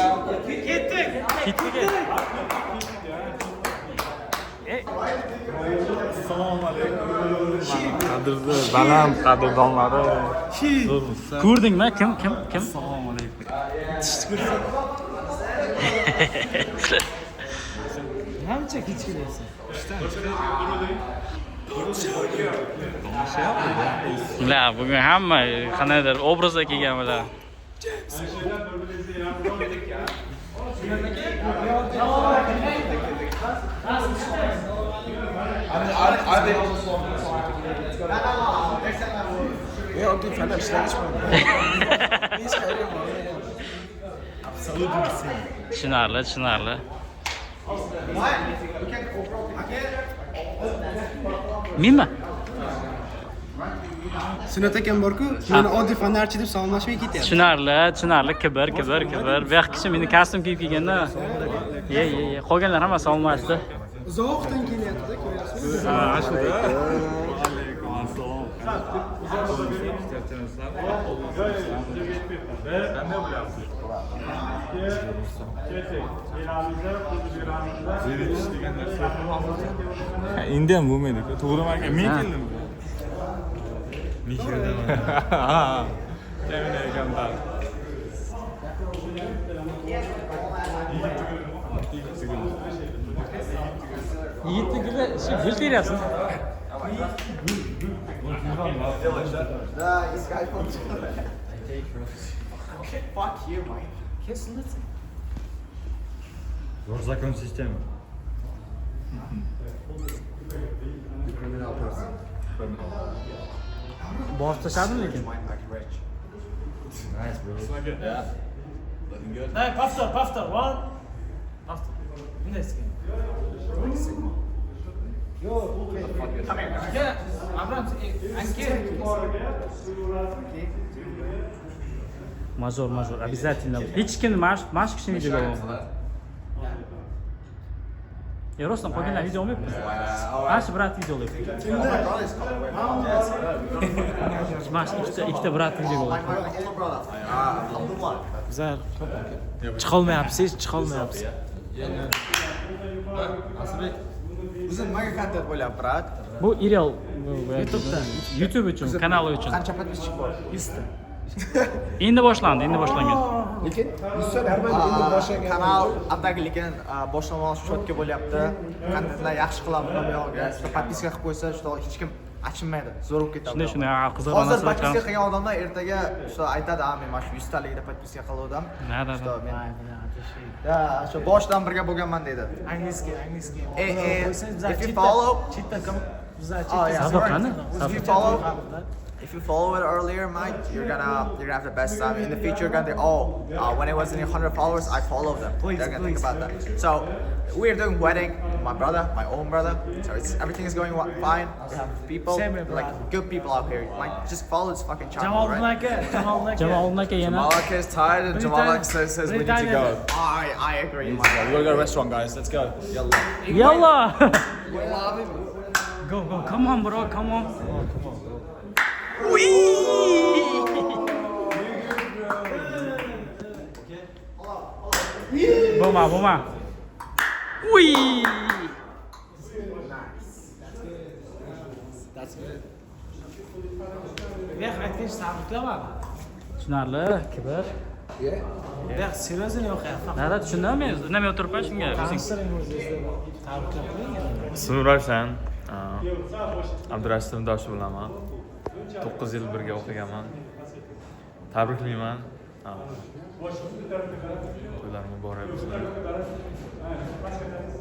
Ketdik. Assalomu alaykum. Qadrli baland qadrdonlari. Ko'rdingmi? Kim? Assalomu alaykum. Hamcha kichkinasi. La, bugun hamma qanaydir obrazga kelganlar. Tushunarli. Menmi? Sunnat akam bor-ku, meni oddiy fonarchi deb salomlashmay ketyapti. Tushunarli, kibr. Bu yoq kishi meni kostyum kiyib kelganda. Ye. Qolganlar hamma salomlashdi. Uzoqdan kelyapti-da, ko'ryapsizmi? Alaykum assalom. Qanday bo'lyapsiz? Endi ham bo'lmaydi-ku. To'g'rimi aka? Men keldim. Men keldim. Ha. Jamila ekanlar. Yigitligida gul teryapsiz. This guy phones. Okay, fuck you, Mike. Kiss listen. Your закон системы. Bosh tashladimi lekin? Nice, bro. Yeah. Looking good. Hey, повтор. One. Повтор. Bunday skin. Come here. Abrams, Major, обязательно. Hech kimni mashq qilishni videoga olaman. Rustam qolganlar video olmayapmiz. Ash brat video olyapti. Smash ikkita brat video olyapti. Güzel. Chiqolmayapsiz, chiqolmayapsiz. Asibek, o'zim nimaga kontent bo'lyapti, brat? Bu Irel YouTube uchun, kanali uchun. Qancha подписчик bor? 100 ta. Endi boshlangan. Lekin 100 ta endi boshlangan. Kanal atagi lekin boshlang'ich shotga bo'lyapti. Kontentlar yaxshi qilyapti bu yoqqa. Podpiska qilib qo'ysa, hech kim achinmaydi. Zo'r bo'lib ketadi. Shunday qiziq Hozir podpiska qilgan odamlar ertaga aytadi, men mana shu 100 talikda podpiska qilgandim. Ya, shu boshdan birga bo'lganman dedi. Angliskiy. If you follow, if you follow it earlier, Mike, you're gonna have the best time. In the future, you're gonna think, when it was in 100 followers, I followed them. They're gonna think about that. So we're doing wedding, my own brother. So everything is going fine. We have people, like good people out here. Like just follow this fucking channel, right? Jamal Naka yana. Jamalak is tired and Jamalak says we need to go. I agree. We gotta go to a restaurant, guys. Let's go. Yalla. Go. Come on, bro. Come on. Boma. Wee. Tushunarli, kibr. Yo'q, seriously yo'q. Nada tushundim, indamay o'tiribman shunga. Ismim Ravshan. Abdurashid Timdoshi bilaman. 9 yil birga o'qiganman. Tabriklayman. To'ylar muborak bo'lsin.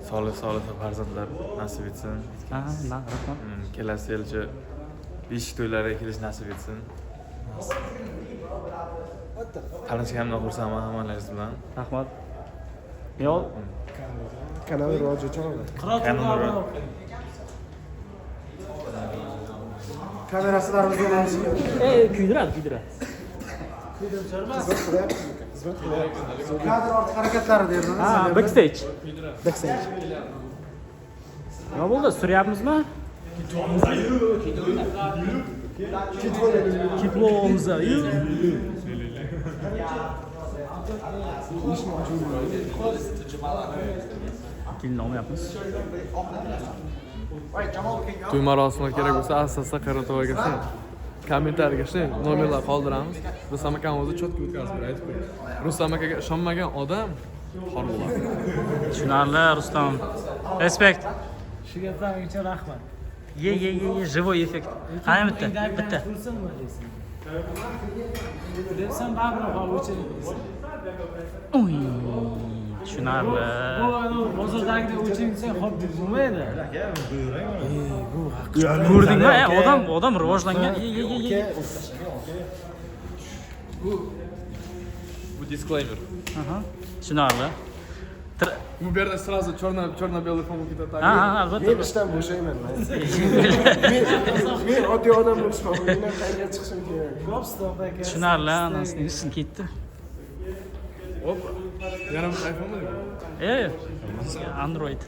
Solih farzandlar nasib etsin. Rahmat. Kelasi yilcha beshik to'ylariga kelish nasib etsin. Tanishganimdan xursandman hammalaringiz bilan. Rahmat. Yo'q. Kanal rivoji uchun. Kamerasilarimizni olamiz. Kuydiradi. Kadr orti harakatlari deymiz. Backstage. Nima bo'ldi? Suryapmizmi? Kitvomiz. Kelin olmayapmiz. To'y marosimi kerak bo'lsa, asosda Qarato'ga kelsin. Kommentariyaga nomerlar qoldiramiz. Rustam akam o'zi cho'tga o'tkazib beradi. Rustam akaga ishonmagan odam xor bo'ladi. Tushunarli, Rustam. Respekt. Shu gaplaring uchun rahmat. Ye, живой effekt. Qani bitta. Debsan baribir qoluvchi. Uy, tushunarli. Bu bozordagidek o'ching desang, xo'p deb bo'lmaydi. Ko'rdingmi? Odam rivojlangan. Ye. Bu disclaimer. Tushunarli. Bu yerda сразу черно-белый фон ketadi. Albatta. Men ishdan bo'shayman. Men oddiy odam bo'lishim kerak. Men qayerga chiqishim kerak. Tushunarli, anasining isin ketdi. Hop. Yana bir iPhone mi? Android.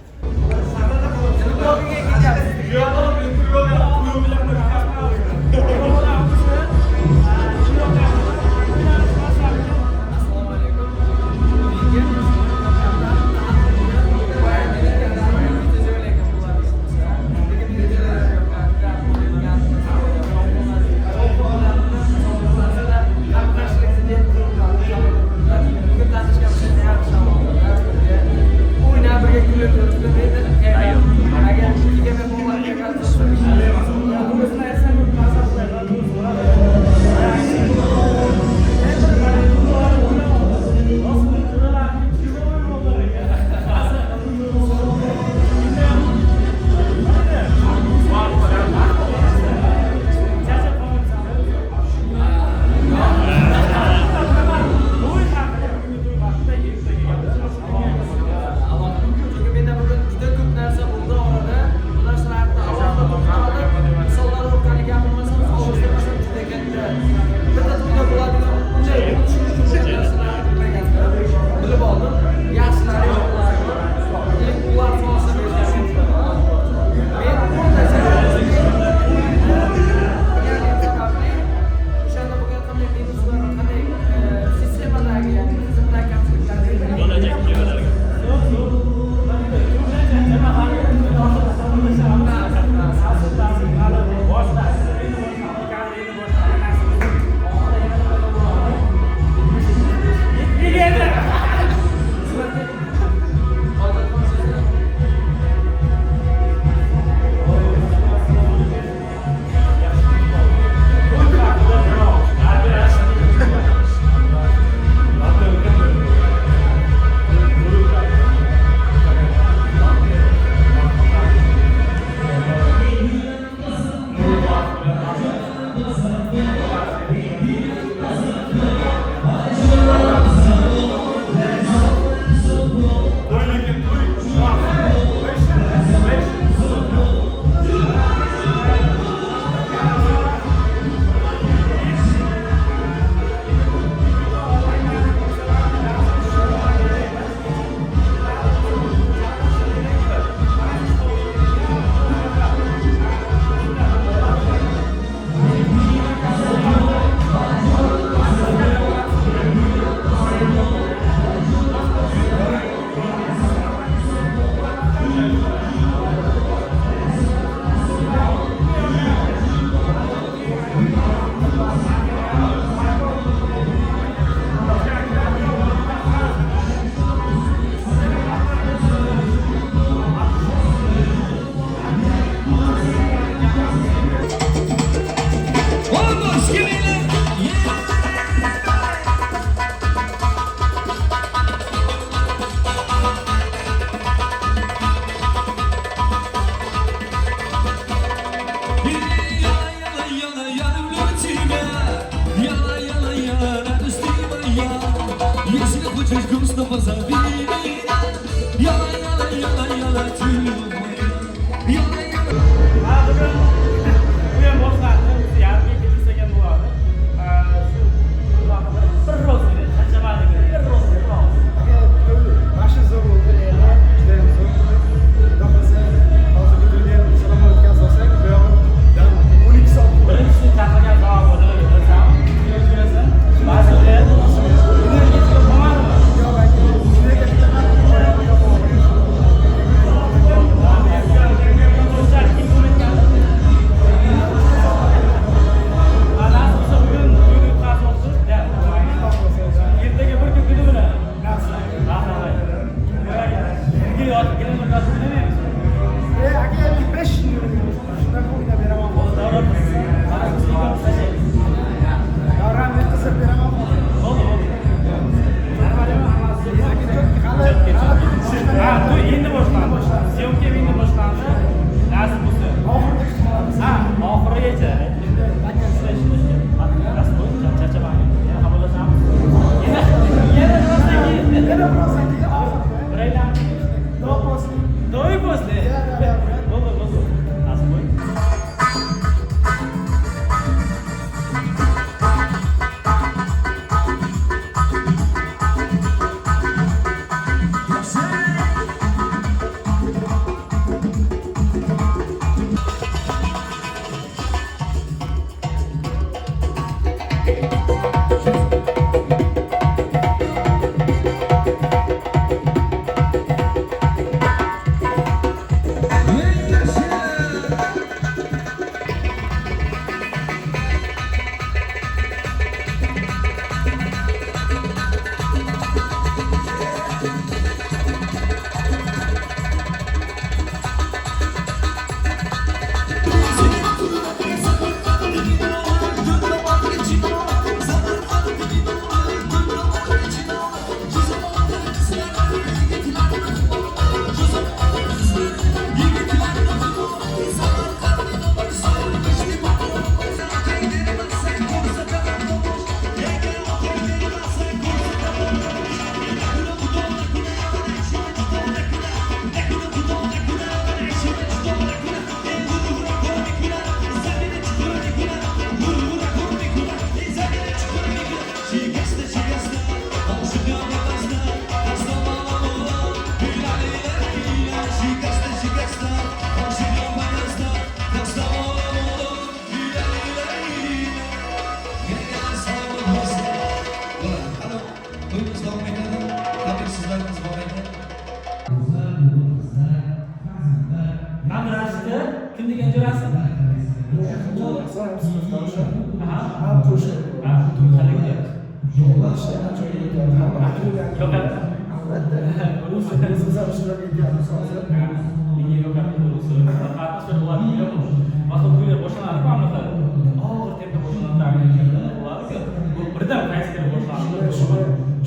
noches gusto pasar vivir. Yala yala yala yala tüyü. Yala yala.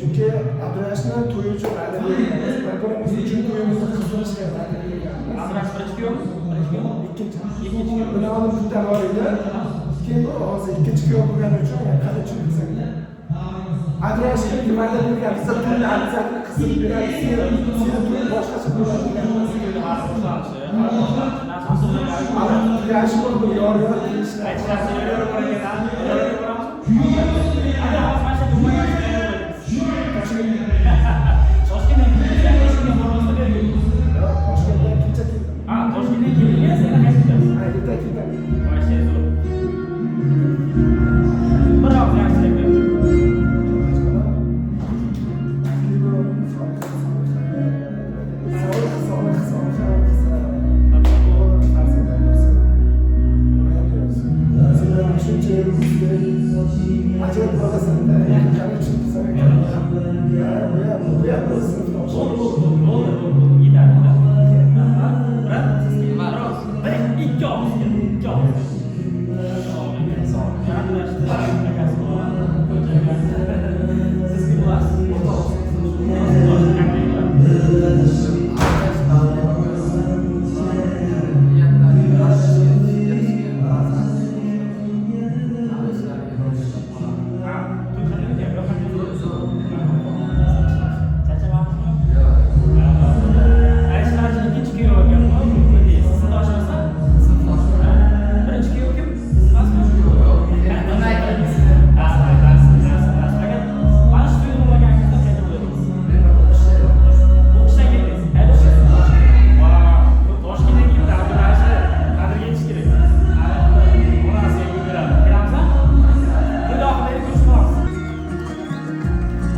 Çünkü Abdurash'ın to'yi uchun bir-birimiz uchun to'yimizni qilishga Abdurash birinchi kuyov? ikkinchi bilan olib juda bor edi. Keyin hozir ikkinchi kuyov bo'lgani uchun qanday tushunsak. Abdurashga nimada bo'lgan qizil to'yni alizatni qisib beradi. Seni boshqacha bo'ladi degan Abdurash bo'ldi yor acayip babasında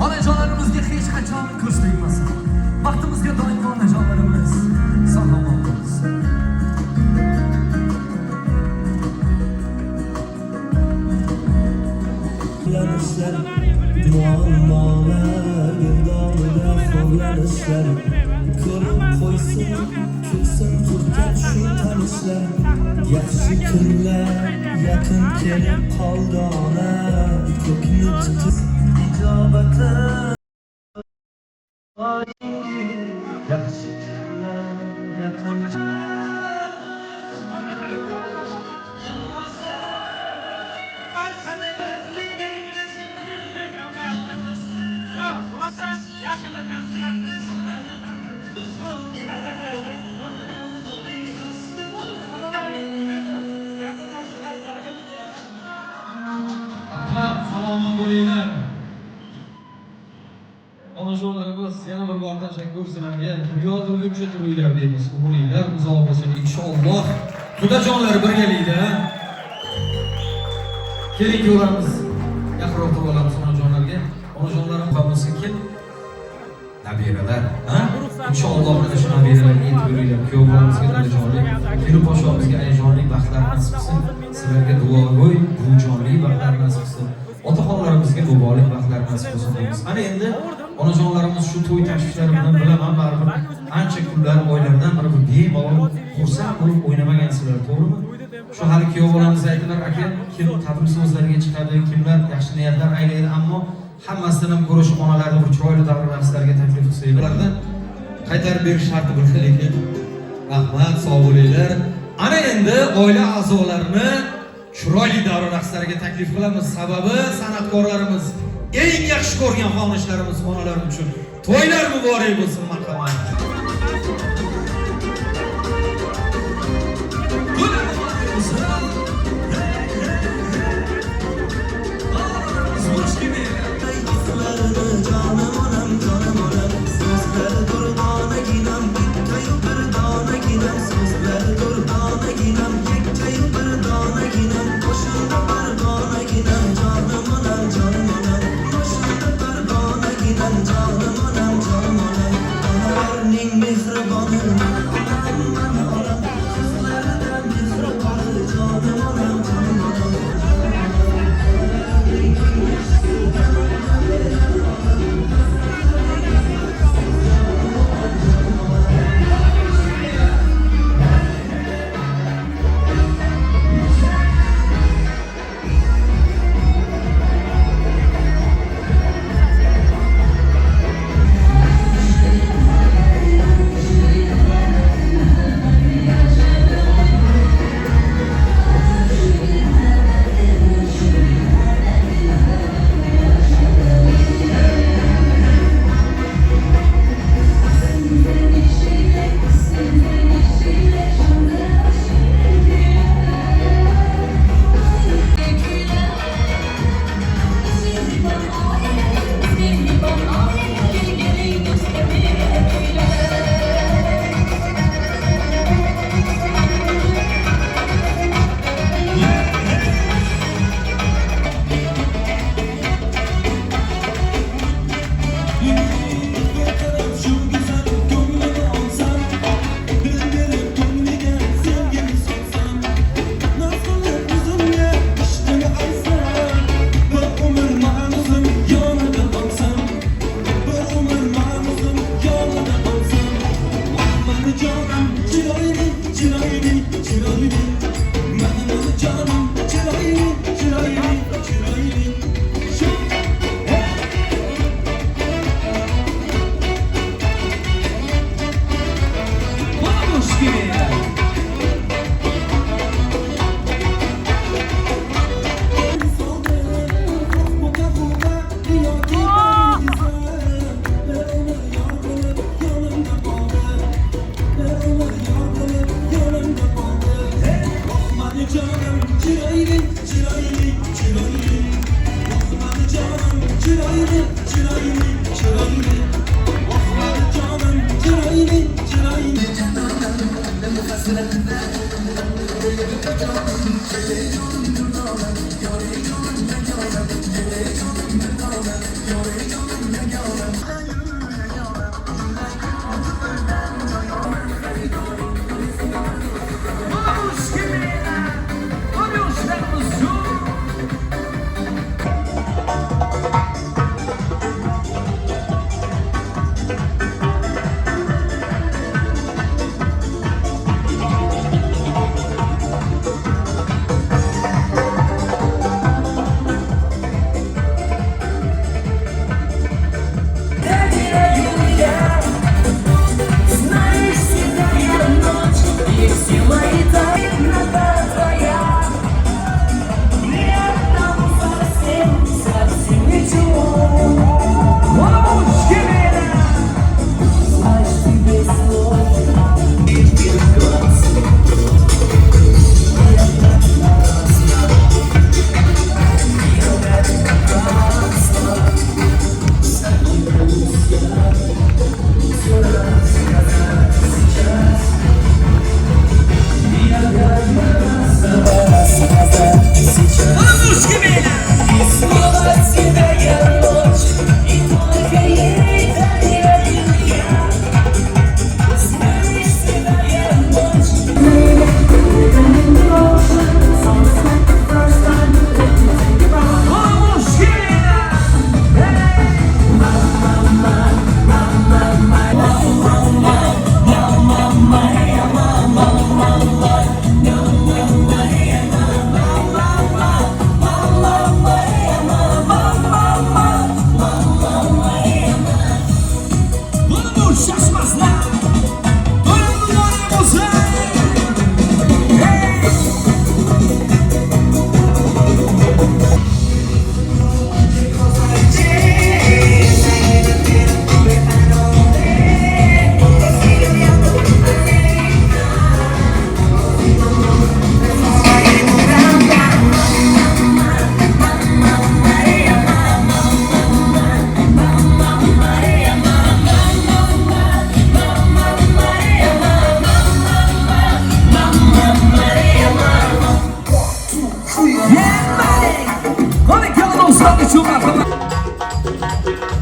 Onajonarimizga hech qachon ko'z tegmasin. Vaqtimizga doim onajonlarimiz sog'lom bo'lsin. Yanışlar, muammalar, girdamida foglanishlar. Ko'rib qo'ysin, ko'ksin turgan shu tanishlar. Yaxshi kunlar yaqin kelib qoldi ona, ko'kni tutib ijobati. Yaxshi kunlar yaqin Salom bo'linglar. Onajonlarimiz yana bir bor tashakkur sizlarga. Dunyoda o'lguncha turinglar deymiz. Umringlar uzoq bo'lsin inshaalloh. Xudojonlar birgalikda. Keling ko'ramiz. Yaqinroq turib olamiz onajonlarga. Onajonlarim bo'lsinki nabiralar, ha? Inshaalloh mana shu nabiralarga yetib yuringlar. Kuyov bolamizga dadajonli, kelin poshomizga ayajonli baxtlar nasib qilsin. Sizlarga duogo'y, bujonli baxtlar nasib qilsin. Otaxonlarimizga bobolik baxtlar nasib qilsin deymiz. Ana endi onajonlarimiz shu to'y tashvishlari bilan bilaman, baribir ancha kunlar oylardan bir bemalol xursand bo'lib o'ynamagansizlar, to'g'rimi? Shu hali kuyov bolamiz aytdilar, aka, kim tabrik so'zlariga chiqadi, kimlar yaxshi niyatlar aylaydi, ammo hammasidan ham ko'ra shu onalarni bir chiroyli davr raqslarga taklif qilsanglar, qaytarib berish sharti bir lekin rahmat, sog' bo'linglar. Ana endi oila a'zolarini chiroyli davr raqslariga taklif qilamiz. Sababi san'atkorlarimiz eng yaxshi ko'rgan xonishlarimiz onalar uchun to'ylar muborak bo'lsin, marhamat.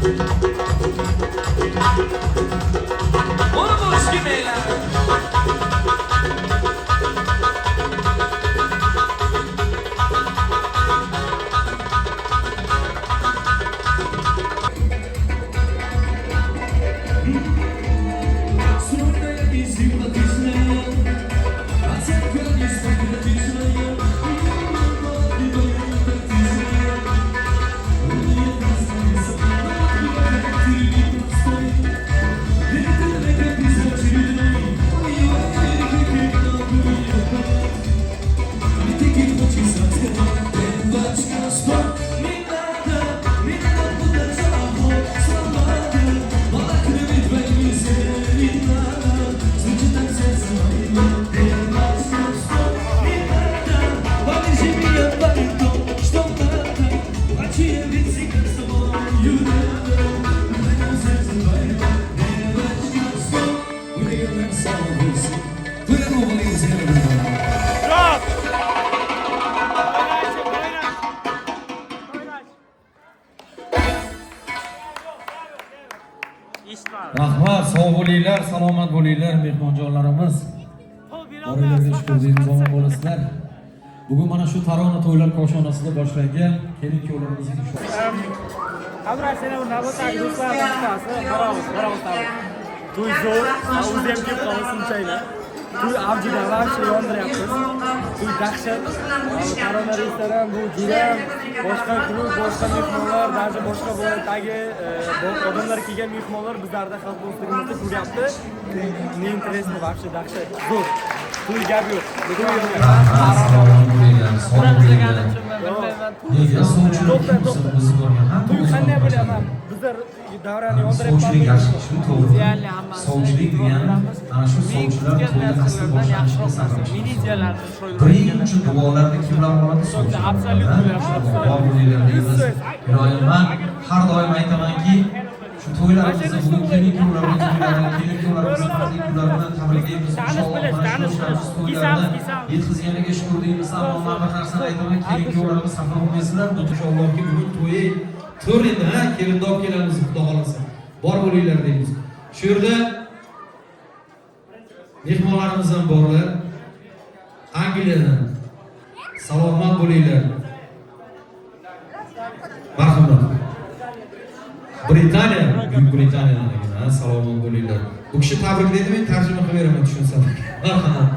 Onu boş gibiyler. Rahmat, sog' bo'linglar, salomat bo'linglar mehmonjonlarimiz. Oranglarga shukur deymiz, omon bo'lasizlar. Bugun mana shu tarona to'ylar koshonasida boshlangan kelin-kuyovlarimizning Abduraz seni bu navbatdagi do'stlarning bittasi, Xo'roz To'y zo'r, o'zi ham kelib qolsin chaylar. To'y avjida varcha yondiryapmiz. To'y dahshat. Tarona restoran bu juda boshqa klub, boshqa mehmonlar, даже boshqa viloyatdagi odamlar kelgan mehmonlar bizlarda xalq do'stligimizni ko'ryapti. Ne интересно, вообще dahshat. Zo'r. To'y gap yo'q. To'y qanday bo'lyapti? Bizlar davrani yondiryapmiz. Sovchilik degan ana shu sovchilar to'yda asli boshlanishiga sabab. Birinchi duolarni kimlar oladi? Sovchilar. Iloyim, har doim aytamanki, shu to'ylarimizni bugun kelin-kuyovlarimiz kunlarini tabriklaymiz. Inshaalloh yetkazganiga shukur deymiz. Ammo men bir narsani aytaman, kelin-kuyovlarimiz xafa bo'lmaysizlar. Inshaallohki bugun to'yi to'rt endi, kelinda olib kelamiz, xudo xolasa. Bor bo'linglar deymiz. Shu yerda mehmonlarimiz ham borlar. Angliyadan salomat bo'linglar. Marhamat. Britaniya, Buyuk Britaniyadan ekan, salomat bo'linglar. Bu kishi tabriklaydi, men tarjima qilib beraman, tushunsam. Marhamat.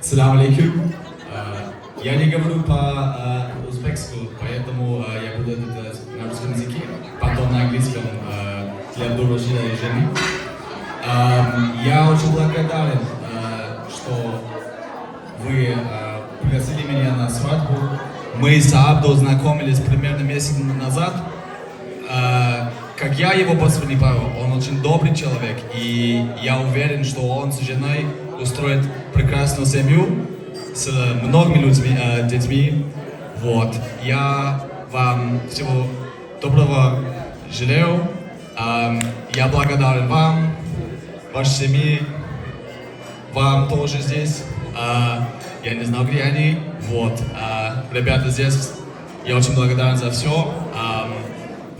Assalamu alaikum. Я не говорю по-узбекски, поэтому я буду это на русском языке, потом на английском для дружины и жены. Я очень благодарен, что вы пригласили меня на свадьбу. Мы с Абдо знакомились примерно месяц назад. Как я его воспринимаю, он очень добрый человек, и я уверен, что он с женой устроит прекрасную семью с многими людьми, детьми. Вот. Я вам всего доброго желаю. Я благодарен вам, вашей семье, вам тоже здесь. Я не знаю, где они. Вот. Ребята здесь, я очень благодарен за все.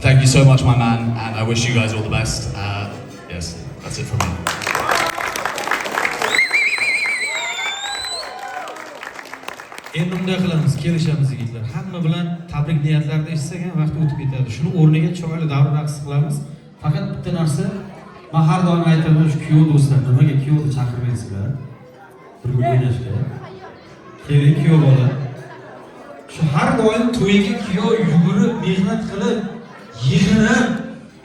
Thank you so much, my man, and I wish you guys all the best. Yes, that's it from me. Endi bunday qilamiz, kelishamiz yigitlar. Hamma bilan tabrik niyatlarida eshitsak ham vaqt o'tib ketadi. Shuni o'rniga chiroyli davr raqs qilamiz. Faqat bitta narsa, men har doim aytaman, shu kuyov do'stlar, nimaga kuyovni chaqirmaysizlar? Bir o'ynashga. Kelin kuyov bola. Shu har doim to'yiga kuyov yugurib, mehnat qilib, yig'inib,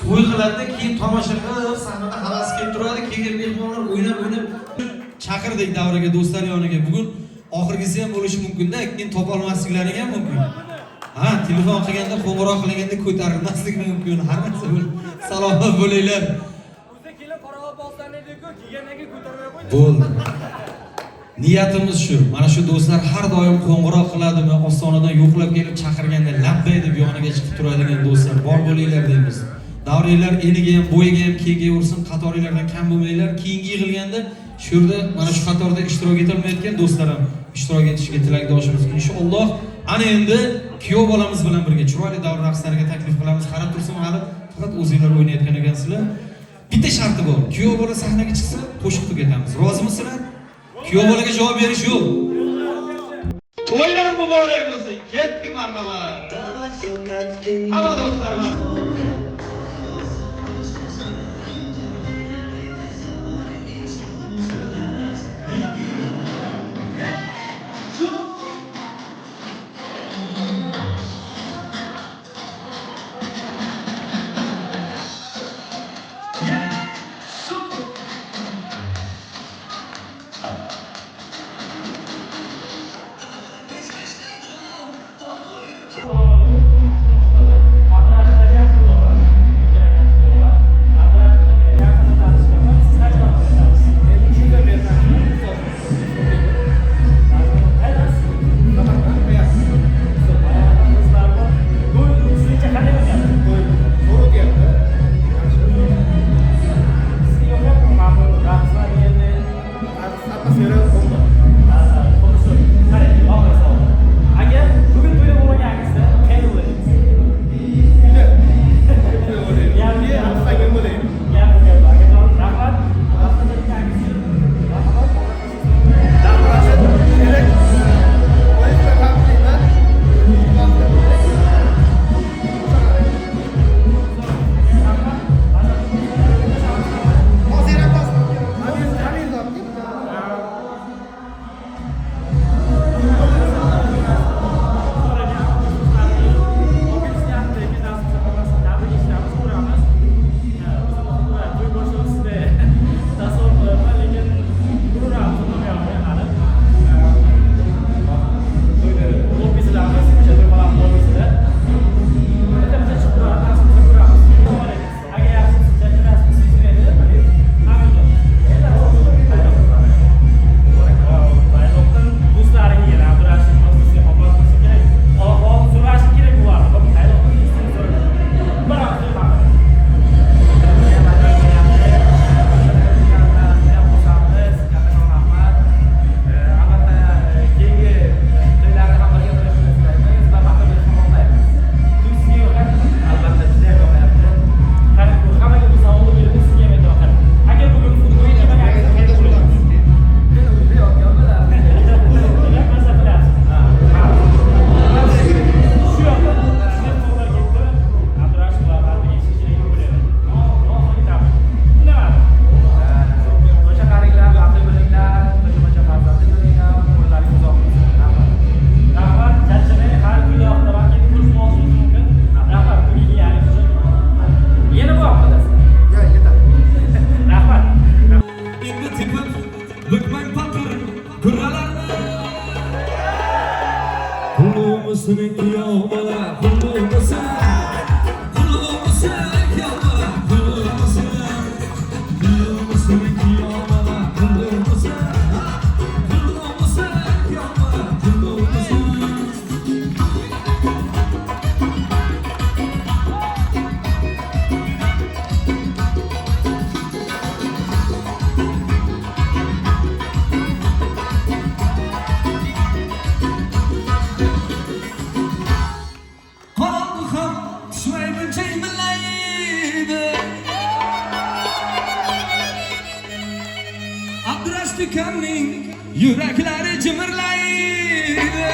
to'y qiladi, keyin tomosha qilib, sahnada havas kelib turadi, keyin mehmonlar o'ynab chaqirdik davraga, do'stlar yoniga. Bugun oxirgisi ham bo'lishi mumkin-da, keyin topa olmasliklari ham mumkin. Ha, telefon qilganda, qo'ng'iroq qilganda ko'tarilmasligi mumkin. Har narsa salomat bo'linglar. O'zi kelib qarab olsan edi-ku, kelganiga ko'tarmay qo'ydi. Bo'ldi. Niyatimiz shu. Mana shu do'stlar har doim qo'ng'iroq qiladimi, ostonadan yo'qlab kelib chaqirganda labbay deb yoniga chiqib turadigan do'stlar bor bo'linglar deymiz. Davriylar eniga ham, bo'yiga ham kengayversin, qatorilardan kam bo'lmanglar. Keyingi yig'ilganda shu yerda mana shu qatorda ishtirok etolmayotgan do'stlar ham ishtirok etishiga tilakdoshimiz. Inshaalloh Ana endi kuyov bolamiz bilan birga chiroyli davr raqslariga taklif qilamiz. Qarab tursin, hali faqat o'zingizlar o'ynayotgan ekansizlar. Bitta sharti bor. Kuyov bola sahnaga chiqsa, qo'shiq tugatamiz. Rozimisizlar? Kuyov bolaga javob berish yo'q. To'ylar muborak bo'lsin. Ketdik marhamat. Hamma do'stlarimiz. Abdurashtikanning yuraklari jimirlaydi.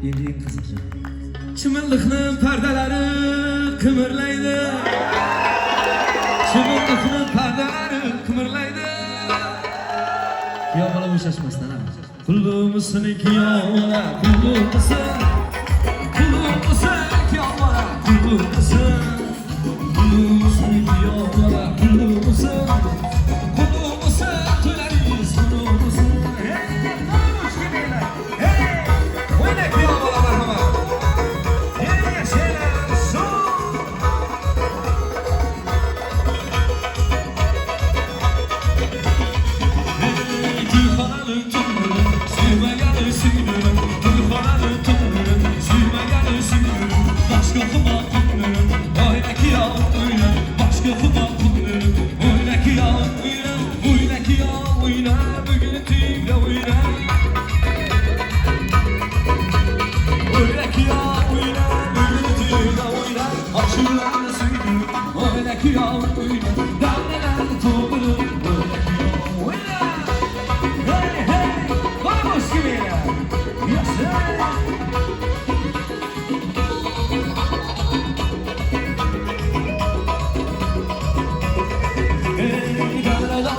Endi qiziqchi. Chimilliqni pardalari qimirlaydi. Chimilliqni pardalari qimirlaydi. Kuyov bola bo'shashmasdan ham. Qulluqsini kuyov bola, qulluqsin. Qulluqsin kuyov bola, qulluqsin. Qulluqsini kuyov bola, qulluqsin. Qulluqsin to'lariz, qulluqsin. Hey, qulluq kelinglar. Hey, o'yna kuyov bola marhamat. Hey, shelar shu. Başka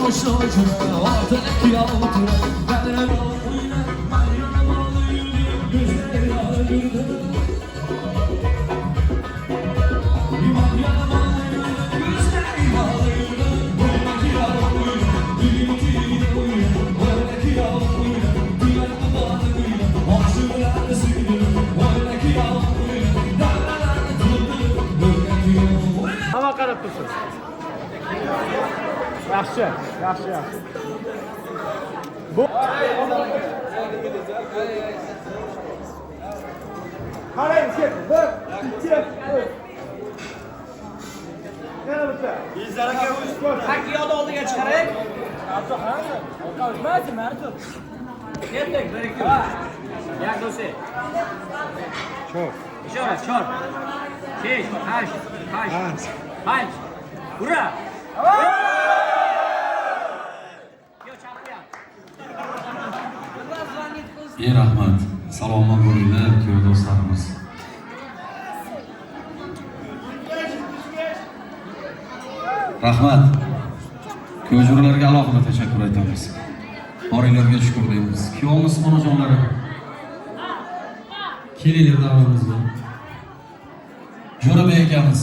Hamma qarab tursin. Yaxshi, yaxshi, yaxshi. Bu qarang, ket. 1, 2, 3. Yana bitta. Yuzlar aka, haqiqat oldiga chiqaring. Abduh, qani? O'tmaydi, Martur. Ketdik, 1 2. Jak do'sti? Chor. Ishora, chor. 5, 8, 5. Ura! Rahmat. Salomat bo'linglar, kuyov do'stlarimiz. Rahmat. Kuyovjo'ralarga alohida tashakkur aytamiz. Boringlarga shukr deymiz. Kuyovimiz onajonlari. Kelinglar davrimizga. Jo'rabek akamiz.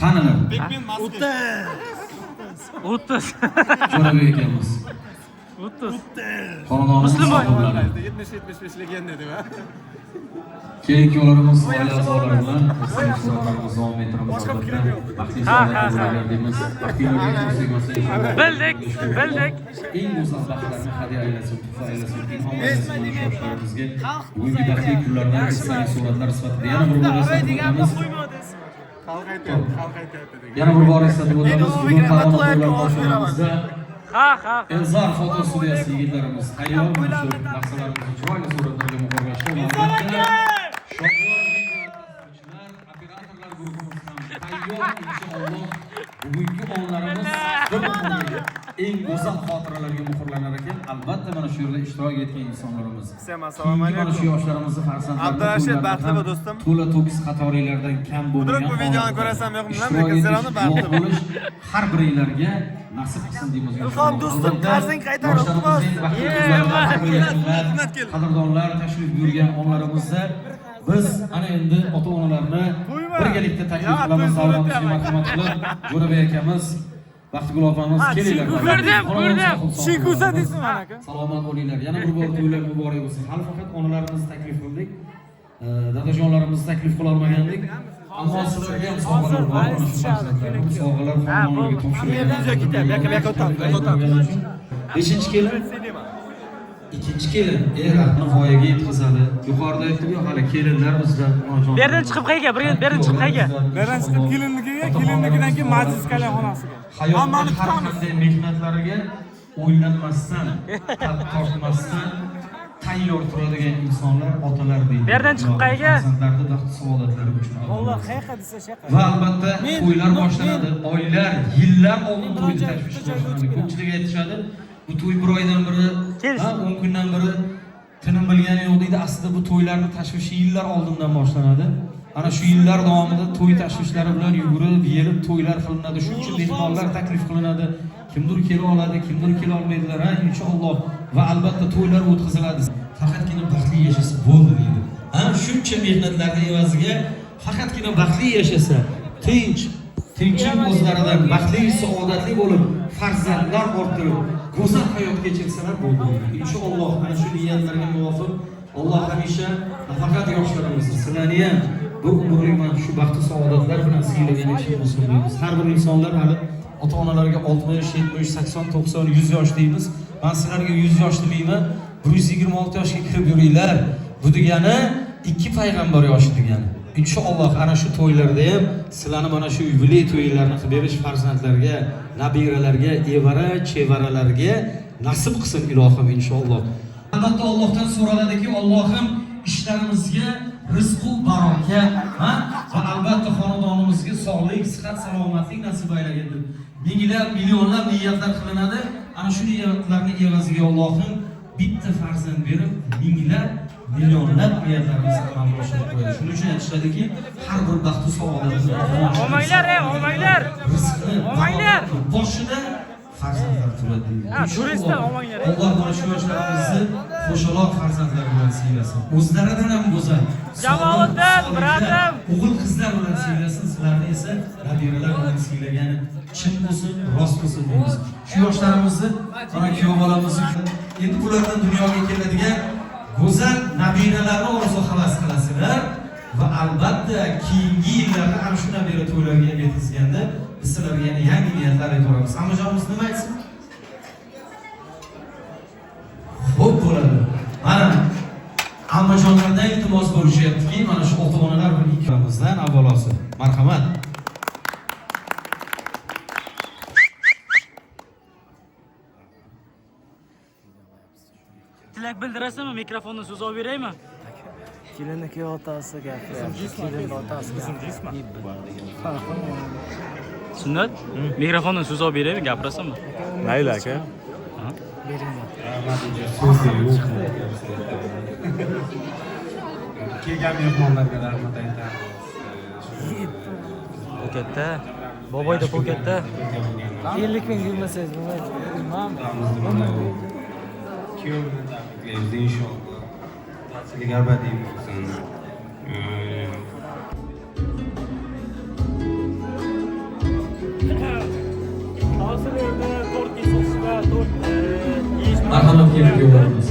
Qanilar? 30. Jo'rabek akamiz. 30. Xonadonimiz sog'lomlari. 70-75 legenda deb. Keyingi yo'llarimiz oila a'zolari bilan suhbatlarimizni davom ettiramiz albatta. Baxtli saodatlar deymiz. Bildik. Eng go'zal baxtlarni hadya aylasin, tuhfa aylasin. Ilhom aylasin yoshlarimizga. Bugungi baxtli kunlardan esdalik suratlar sifatida yana bir bor eslatib o'tamiz. Yana bir bor eslatib o'tamiz. Bugun Farg'ona boshlanamizda Elzar foto studiyasi yigitlarimiz tayyor shu lahzalarimizni chiroyli suratlarga muhrlashga va operatorlar guruhimiz ham tayyor inshaalloh. Bugungi onlarimiz eng go'zal xotiralarga muhrlanar ekan. Albatta mana shu yerda ishtirok etgan insonlarimiz. Assalomu alaykum. Mana shu yoshlarimizni farzandlari Abdurashid baxtli bo'l do'stim. To'la to'kis qatorilardan kam bo'lmagan. Bu videoni ko'rasan men lekin sizlarni baxtli bo'lish har biringlarga nasib qilsin deymiz. Ilhom do'stim, qarzing qaytarib o'tmas. Qadrdonlar tashrif buyurgan onlarimizda biz ana endi ota-onalarni birgalikda taklif qilamiz. Davramizga marhamat qilib, Jo'rabek akamiz, Baxtigul opamiz kelinglar. Ko'rdim. Shikuza deysiz aka. Salomat bo'linglar. Yana bir bor to'ylar muborak bo'lsin. Hali faqat onalarimizni taklif qildik. Dadajonlarimizni taklif qila olmagandik. Ammo sizlarga ham sovg'alar bor. Bu sovg'alar xonadonlarga topshirilgan. 5-chi kelin. 2-chi kelin rahni voyaga yetkazadi. Yuqorida aytdim-ku, hali kelinlar bizda onajon. Bu yerdan chiqib qayga? Bu yerdan chiqib qayga? Bu yerdan chiqib kelinnikidan keyin majlis kalxonasiga. Hayotning har qanday mehnatlariga o'ylanmasdan, tortmasdan tayyor turadigan insonlar otalar deydi. Bu yerdan chiqib qayga? Farzandlarni baxt saodatlari uchun. Alloh qayerga desa shaqa. Va albatta to'ylar boshlanadi. Oylar, yillar oldin to'yni tashvish boshlanadi. Ko'pchilik aytishadi, bu to'y bir oydan biri, 10 kundan biri tinim bilgani yo'q deydi. Aslida bu to'ylarni tashvishi yillar oldindan boshlanadi. Ana shu yillar davomida to'y tashvishlari bilan yugurib, yelib to'ylar qilinadi. Shuncha mehmonlar taklif qilinadi. Kimdir kela oladi, kimdir kela olmaydilar, inshaalloh. Va albatta to'ylar o'tkaziladi. Faqatgina baxtli yashasa bo'ldi deydi. Shuncha mehnatlarning evaziga faqatgina baxtli yashasa, tinchlik o'zlaridan baxtli, saodatli bo'lib, farzandlar orttirib, go'zal hayot kechirsalar bo'ldi. Inshaalloh ana shu niyatlarga muvofiq Alloh hamisha faqat yoshlarimizni, sizlarni ham bu umrlik mana shu baxtli saodatlar bilan siylagan ishni bo'lsin deymiz. Har bir insonlar hali ota-onalarga 60, 70, 80, 90, 100 yosh deymiz. Men sizlarga 100 yosh demayman, 126 yoshga kirib yuringlar. Bu degani 2 payg'ambar yoshi degani. Inshaalloh ana shu to'ylarda ham sizlarni mana shu yubiley to'ylarni qilib berish farzandlarga, nabiralarga, evara, chevaralarga nasib qilsin ilohim inshaalloh. Albatta Allohdan so'raladiki, Allohim ishlarimizga rizqu baraka, va albatta xonadonimizga sog'lik, sihat, salomatlik nasib aylagin deb minglab, millionlab niyatlar qilinadi. Ana shu niyatlarning evaziga Allohim bitta farzand berib, minglab, millionlab niyatlarimizni amalga oshirib qo'yadi. Shuning uchun aytishadiki, har bir baxtli saodatni Omanglar. boshida farzandlar tug'adi. turistlar olmanglar. Alloh mana shu yoshlarimizni qo'shaloq farzandlar bilan siylasin. O'zlaridan ham go'zal. Jamoliddin, bratim. O'g'il qizlar bilan siylasin, sizlarni esa nabiralar bilan siylagani chin bo'lsin, rost bo'lsin deymiz. Shu yoshlarimizni mana kuyov bolamizni endi bulardan dunyoga keladigan go'zal nabiralarni orzu havas qilasizlar va albatta keyingi yillarda ham shu nabira to'ylariga yetkazganda biz sizlarga yana yangi niyatlar aytamiz. Amajonimiz nima aytsin? Xo'p bo'ladi. Mana Ammajonlardan iltimos bo'lishyaptiki, mana shu ota-onalar bilan ikkilamizdan avvalosi marhamat. Tilak bildirasanmi? Mikrofonni so'z olib beraymi? Keliniki otasi gapiryapti. Kelinning otasi gapiryapti. Sunnat? Mikrofonni so'z olib beraymi? Gapirasanmi? Mayli aka. Beringlar. Kelgan mehmonlarga rahmat aytamiz. Pokatda. Boboyda pokatda. Kelinlik men yurmasangiz bo'lmaydi. Kuyovni tabriklaymiz inshaalloh. Sizga abadiy bo'lsin. Hozir yerda 4 kesish va 4 Marhamat kelib yo'llarimiz.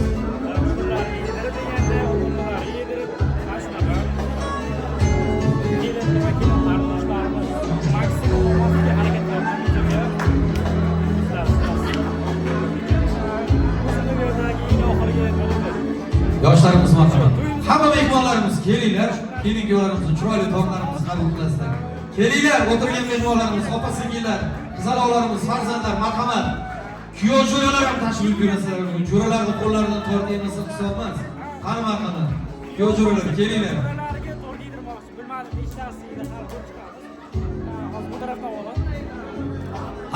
Yoshlarimiz marhamat. Hamma mehmonlarimiz kelinglar. Keling yo'llarimizni chiroyli tortlarimizni qabul qilasizlar. Kelinglar, o'tirgan mehmonlarimiz, opa-singillar, qizaloqlarimiz, farzandlar marhamat. Kuyov jo'ralar ham tashrif buyurasizlar. Jo'ralarning qo'llaridan tort yemasa hisob emas. Qani marhamat. Kuyov jo'ralar kelinglar.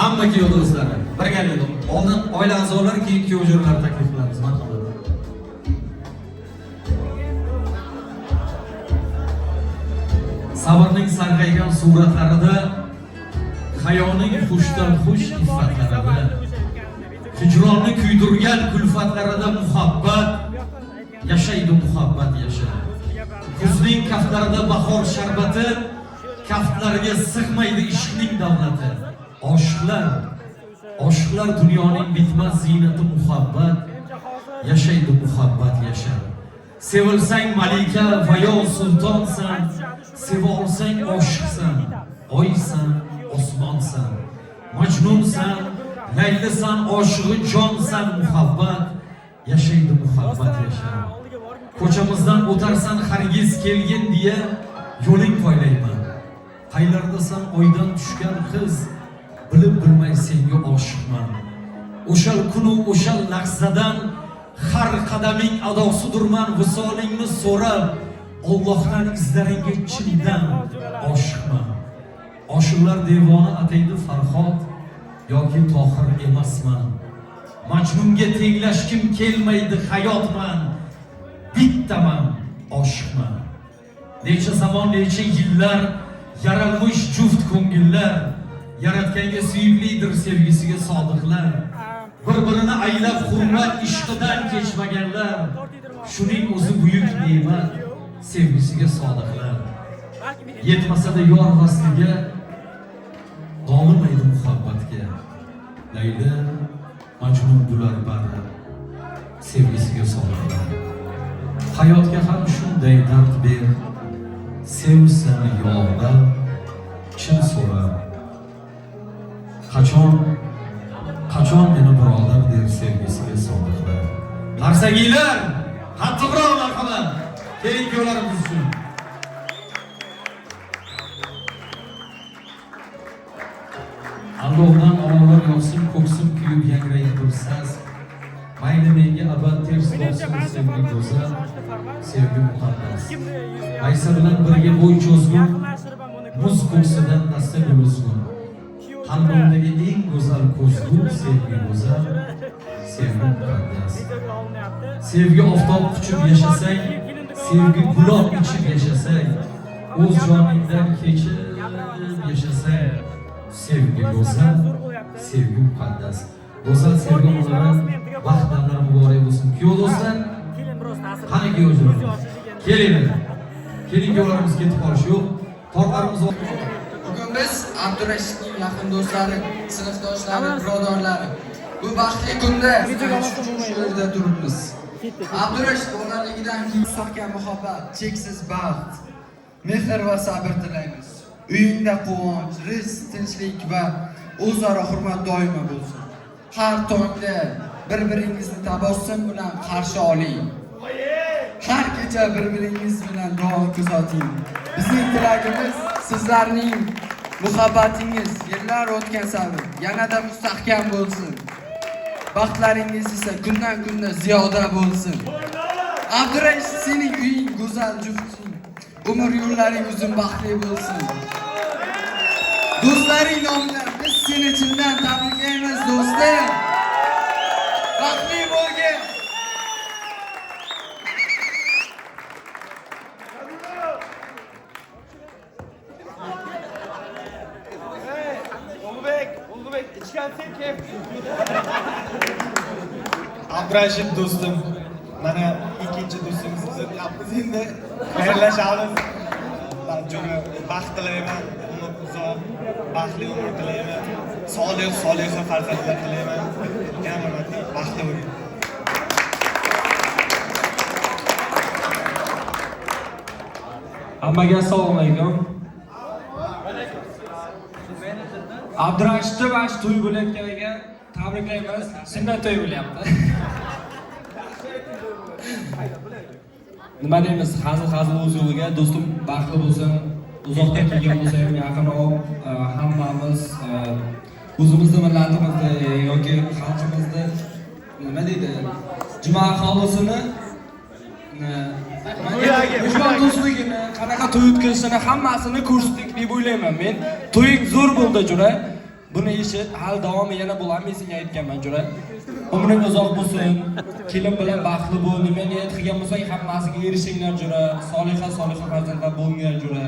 Hamma kuyov do'stlari, birgalikda. Oldin oila a'zolari, keyin kuyov jo'ralar taklif qilamiz. Marhamat. Sabrning sarg'aygan suratlarida, hayoning xushdan xush iffatlarida, hijronni kuydirgan kulfatlarida muhabbat yashaydi, muhabbat yashaydi. Kuzning kaftlarida bahor sharbati, kaftlariga sig'maydi ishqning davlati. Oshiqlar dunyoning bitmas ziynati muhabbat yashaydi, muhabbat yashaydi. Sevilsang malika va yo sultonsan, sevolsang oshiqsan, oysan, osmonsan, majnunsan, laylisan, oshig'i jonsan, muhabbat yashaydi, muhabbat yashaydi. Ko'chamizdan o'tarsan hargiz kelgin deya yo'ling poylayman. Qaylardasan oydan tushgan qiz, bilib bilmay senga oshiqman. O'shal kunu o'shal lahzadan har qadaming adosidirman, visolingni so'rab Allohdan izlaringga chindan oshiqman. Oshiqlar devoni ataydi Farhod yoki Tohir emasman. Majnunga tenglashkim kelmaydi hayotman. Bittaman, oshiqman. Necha zamon, necha yillar yaralmish juft ko'ngillar, yaratganga suyublidir sevgisiga sodiqlar. Bir-birini aylab hurmat ishqidan kechmaganlar, shuning o'zi buyuk ne'mat, sevgisiga sodiqlar. Yetmasa-da yor vasliga, do'lmaydi muhabbatga. Layla, Majnun bular bari, sevgisiga sodiqlar. Hayotga ham shunday dard ber, sevsani yo'g'da, chin so'ra. Qachon meni birodar der sevgisiga sodiqlar. Qarsagiylar, qattiqroq marhamat. Keling yo'llarimiz uchun. Allohdan olovlar yog'sin, ko'ksim kuyib yangrayib tursas. Mayli menga abad ters bo'lsin, sevgi go'zal, sevgi muqaddas. Aysa bilan birga bo'y cho'zgun, muz ko'ksidan dasta bo'lsin. Qalbimdagi eng go'zal ko'zgu, sevgi go'zal, sevgi muqaddas. Sevgi oftob quchib yashasang, sevgi gulob ichib yashasang, o'z joningdan kechib yashasang, sevgi go'zal, sevgi muqaddas. Do'stlar, sevgi onalar, baxtlar muborak bo'lsin. Kuyov do'stlar, qani kuyovlar? Kelinglar. Keling, kuyovlarimiz ketib qolish yo'q. Tortlarimiz Bugun biz Abdurashidning yaqin do'stlari, sinfdoshlari, birodarlari bu baxtli kunda shu yerda turibmiz. Abdurashid bolaligidan keyin mustahkam muhabbat, cheksiz baxt, mehr va sabr tilaymiz. Uyingda quvonch, rizq, tinchlik va o'zaro hurmat doimo bo'lsin. Har tongda bir-biringizni tabassum bilan qarshi oling. Har kecha bir-biringiz bilan duo kuzating. Bizning tilagimiz sizlarning muhabbatingiz yillar o'tgan sari yanada mustahkam bo'lsin. Baxtlaringiz esa kundan-kunga ziyoda bo'lsin. Abdurashid, sening uying go'zal jufting. Umr yo'llaring uzun baxtli bo'lsin. Do'stlaring nomidan biz seni chindan tabriklaymiz do'stim. Baxtli bo'lgin. Ulug'bek, ichgan sen kep. Abdurashid do'stim, mana ikkinchi do'stimizni yapmiz endi. Xayrlashamiz. Barchaga baxt tilayman, umr uzoq, baxtli umr tilayman. Solih farzandlar tilayman. Yana baxtli bo'ling. Hammaga assalomu alaykum. Abdurashidni mana shu to'y bo'layotganiga tabriklaymiz. Sunnat to'y bo'lyapti. Nima deymiz? Hazil o'z yo'liga, do'stim baxtli bo'lsin. Uzoqdan kelgan bo'lsa ham yaqin ol, hammamiz o'zimizni millatimizni yoki xalqimizni nima deydi? Juma aholisini Mehmon do'stligini, qanaqa to'y o'tkazishini hammasini ko'rsatdik deb o'ylayman men. To'ying zo'r bo'ldi jura. Buni eshit, hali davomi yana bo'ladimi senga aytganman jura. Umring uzoq bo'lsin. Kelin bilan baxtli bo'l. Nima niyat qilgan bo'lsang hammasiga erishinglar jura. Soliha farzandlar bo'linglar jura.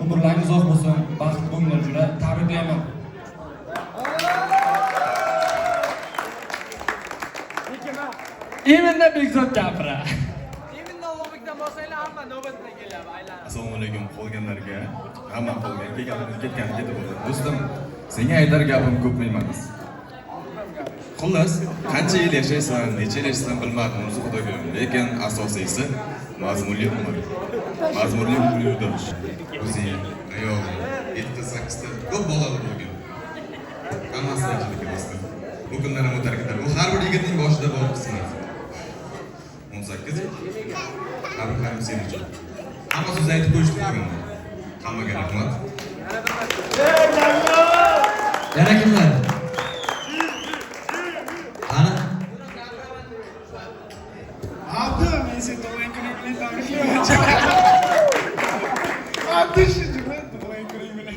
Umrlaringiz uzoq bo'lsin, baxtli bo'linglar jura. Tabriklayman. Eminda Bekzod gapira. Assalomu alaykum qolganlarga. Hamma qolgan, ketgan ketib bo'ldi. Do'stim, senga aytar gapim ko'p emas. Xullas, qancha yil yashaysan, necha yil yashaysan bilmadim, o'zi Xudoga. Lekin asosiysi mazmunli umr. Mazmunli umr yo'ldosh. O'zing, ayoling, 7-8 ta ko'p bolali bo'lgan. Hammasi yaxshilik do'stim. Bu kunlar ham o'tar ketadi. Bu har bir yigitning boshida bor qismat. 18 tabriklaymiz seni uchun. Hamma so'z aytib qo'yish mumkin. Hammaga rahmat. Yana kimlar? Qani? Abdu, men sen tug'ilgan kuning bilan tabriklayman. Abdu, shu juma tug'ilgan kuning bilan.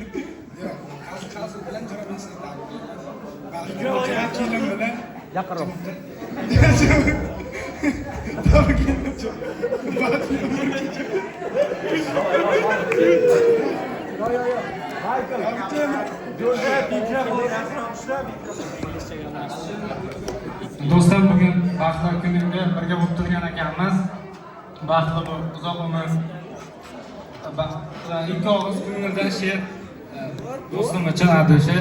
Yo'q, hozir bilan jaraman seni tabriklayman. Kelim bilan yaqinroq. Do'stlar, bugun baxtli kuningda birga bo'lib turgan ekanmiz. Baxtli bo'l, uzoq umr. Ikki og'iz ko'ngildan she'r do'stim uchun adoshi.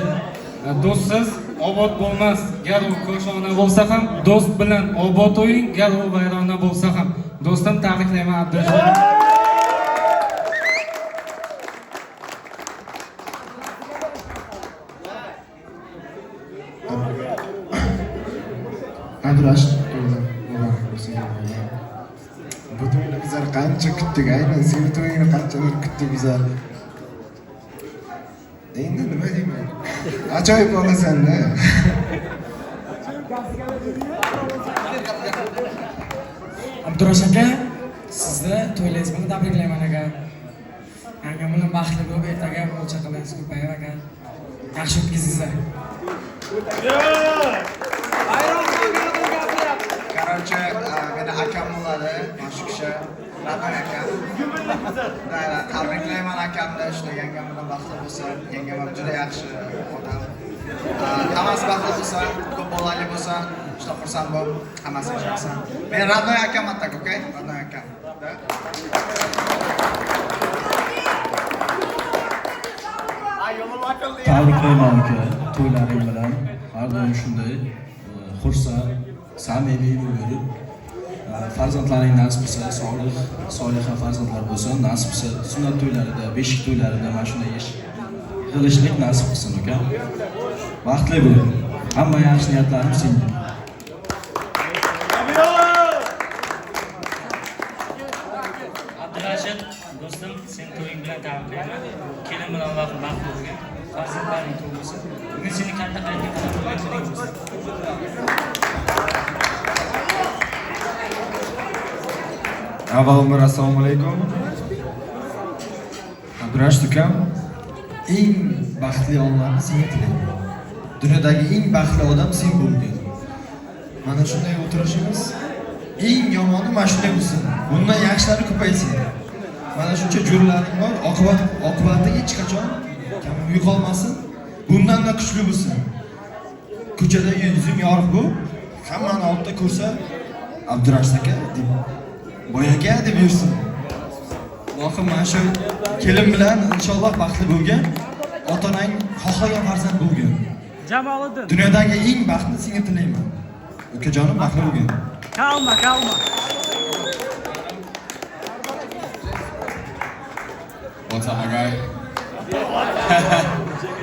Do'stsiz obod bo'lmas, gar u koshona bo'lsa ham, do'st bilan obod o'ying, gar u vayrona bo'lsa ham. Do'stim, tabriklayman Abdulla. Abdurashid muborak bo'lsin. Bu to'yni bizlar qancha kutdik, aynan seni to'yingni qanchalar kutdik bizlar. Endi nima deyman? Ajoyib olasan-da. Abdurashid aka, sizni to'yingiz bilan tabriklayman aka. Yangam bilan baxtli bo'lib, ertaga o'lcha qilingiz ko'payar aka. Yaxshi o'tkazingizlar. Короче, meni akam bo'ladi, mana shu kishi. Rahmat akam. Tabriklayman akamni, shu yangam bilan baxtli bo'lsin. Yangam ham juda yaxshi odam. Hammasi baxtli bo'lsa, ko'p bolali bo'lsa, juda xursand bo'lib, hammasi yaxshi. Men Radnoy akaman tak, okay? Radnoy akam. Tabriklayman aka, to'ylaring bilan har doim shunday xursand, samimiy bo'lib, farzandlaring nasib qilsa, solih, soliha farzandlar bo'lsin, nasib qilsa, sunnat to'ylarida, beshik to'ylarida mana shunday ish qilishlik nasib qilsin aka. Baxtli bo'ling. Hamma yaxshi niyatlarim senga. Abdurashid, do'stim, sen to'ying bilan tabriklayman. Kelin bilan vaqt baxtli bo'lgin. Farzandlaring to'y bo'lsin. Bugun seni katta qaytga qadam qo'ygan bo'lsin. Avvalambor assalomu alaykum. Abdurashid ukam, eng baxtli onlarni senga tilayman. Dunyodagi eng baxtli odam sen bo'lgin. Mana shunday o'tirishimiz eng yomoni mana shunday bo'lsin. Bundan yaxshilari ko'paysin. Mana shuncha jo'ralaring bor, oqibati hech qachon yo'qolmasin. Bundan da kuchli bo'lsin. Ko'chada yuzing yorug' bo'lib, hammani oldida ko'rsa, Abdurashid aka deb boyaga deb yursin. Allohim mana shu kelin bilan inshaalloh baxtli bo'lgan, ota-onang xohlagan farzand bo'lgan. Jamoliddin. Dunyodagi eng baxtni senga tilayman. Ukajonim baxtli bo'lgin. Kalma. What's up, my guy?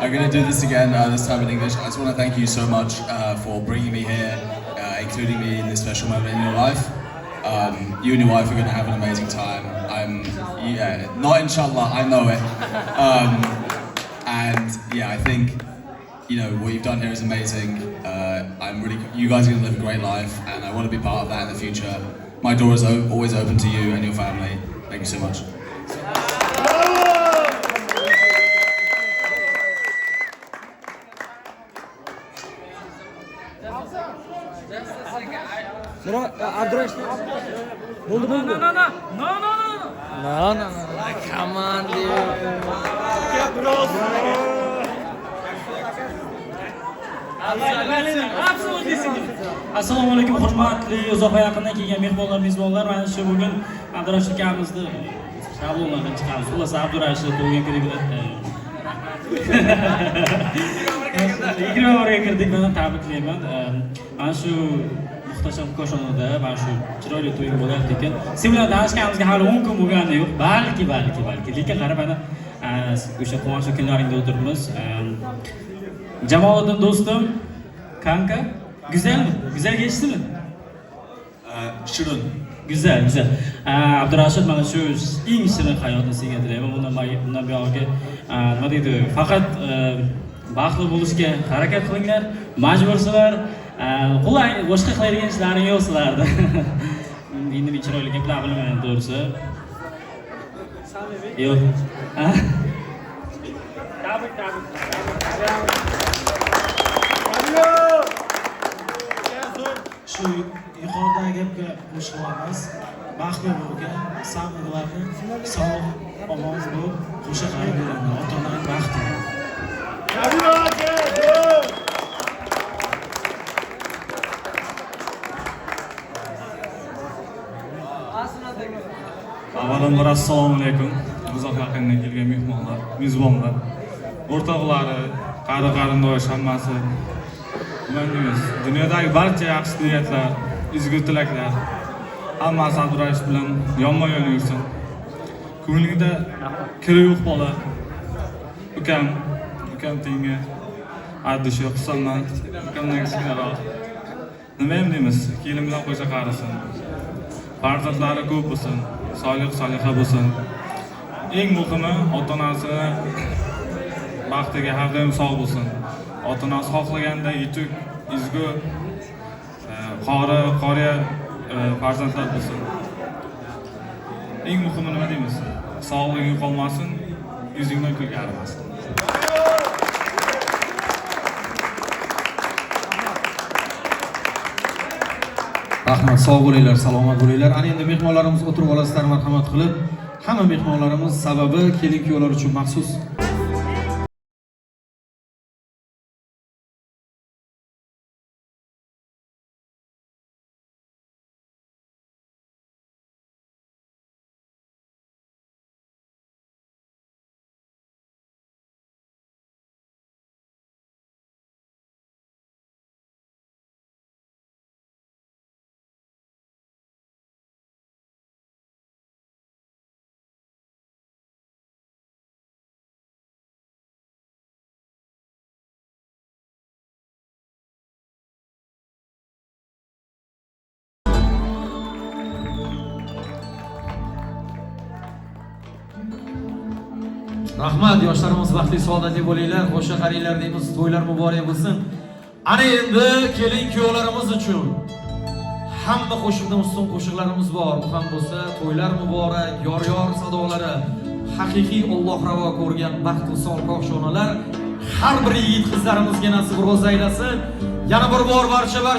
I'm going to do this again, this time in English. I just want to thank you so much for bringing me here, including me in this special moment in your life. You and your wife are going to have an amazing time. Not inshallah, I know it. And yeah, I think, what you've done here is amazing. You guys are going to live a great life, and I want to be part of that in the future. My door is always open to you and your family. Thank you so much. Abdurashid. Bo'ldi. No. Come on, Assalomu alaykum, hurmatli uzoq va yaqindan kelgan mehmonlar, mezbonlar. Mana shu bugun Abdurashid akamizni shablonlardan chiqamiz. Xullas, Abdurashid bo'lgan kunida 20 kirdik, men tabriklayman. Mana shu muhtasham ko'shanada, mana shu chiroyli to'y bo'lyapti ekan. Siz bilan tanishganimizga hali 10 kun bo'lgani yo'q. Balki. Lekin qarab ana o'sha quvonchli kunlaringda o'tiribmiz. Jamoliddin do'stim, kanka, güzelmi? Güzel geçtimi? Shirin. Güzel. Abdurashid, mana shu eng shirin hayotni senga tilayman. Bundan buyog'iga nima deydi? Faqat baxtli bo'lishga harakat qilinglar, majbursizlar. Qulay boshqa qiladigan ishlaring yo'q sizlarda. Endi men chiroyli gaplar bilmayman to'g'risi. Yo'q. Tabrik. Shu yuqoridagi gapga qo'shilamiz. Baxtli bo'lgan, sabrlarni sog', omon bo'lib, qo'sha qilib beraman. Ota-onang baxti. Avvalambor assalomu alaykum. Uzoq yaqindan kelgan mehmonlar, mezbonlar, o'rtoqlari, qarindosh hammasi. Nimaniz? Dunyodagi barcha yaxshi niyatlar, ezgu tilaklar hammasi Abdurashid bilan yonma-yon yursin. Ko'nglingda kiri yo'q bola. Ukam tengi addish yo'q hisobman. Ukamdan kichkinaroq. Nima ham deymiz? Kelin bilan qo'sha qarisin. Farzandlari ko'p bo'lsin, soliha bo'lsin. Eng muhimi ota-onasini baxtiga har doim sog' bo'lsin. Ota-onasi xohlaganda yutuq, ezgu, qoriya farzandlar bo'lsin. Eng muhimi nima deymiz? Sog'lig'ing yo'qolmasin, yuzingdan kulgi arimasin. Rahmat, sog' bo'linglar, salomat bo'linglar. Ana endi mehmonlarimiz o'tirib olasizlar, marhamat qilib. Hamma mehmonlarimiz sababi kelin-kuyovlar uchun maxsus Rahmat, yoshlarimiz baxtli saodatli bo'linglar, qo'sha qaringlar deymiz, to'ylar muborak bo'lsin. Ana endi kelin kuyovlarimiz uchun hamma qo'shiqdan ustun qo'shiqlarimiz bor. Bu ham bo'lsa to'ylar muborak, yor-yor sadolari, haqiqiy Alloh ravo ko'rgan baxt va sol qo'shonalar har bir yigit qizlarimizga nasib ro'z aylasin. Yana bir bor barchaga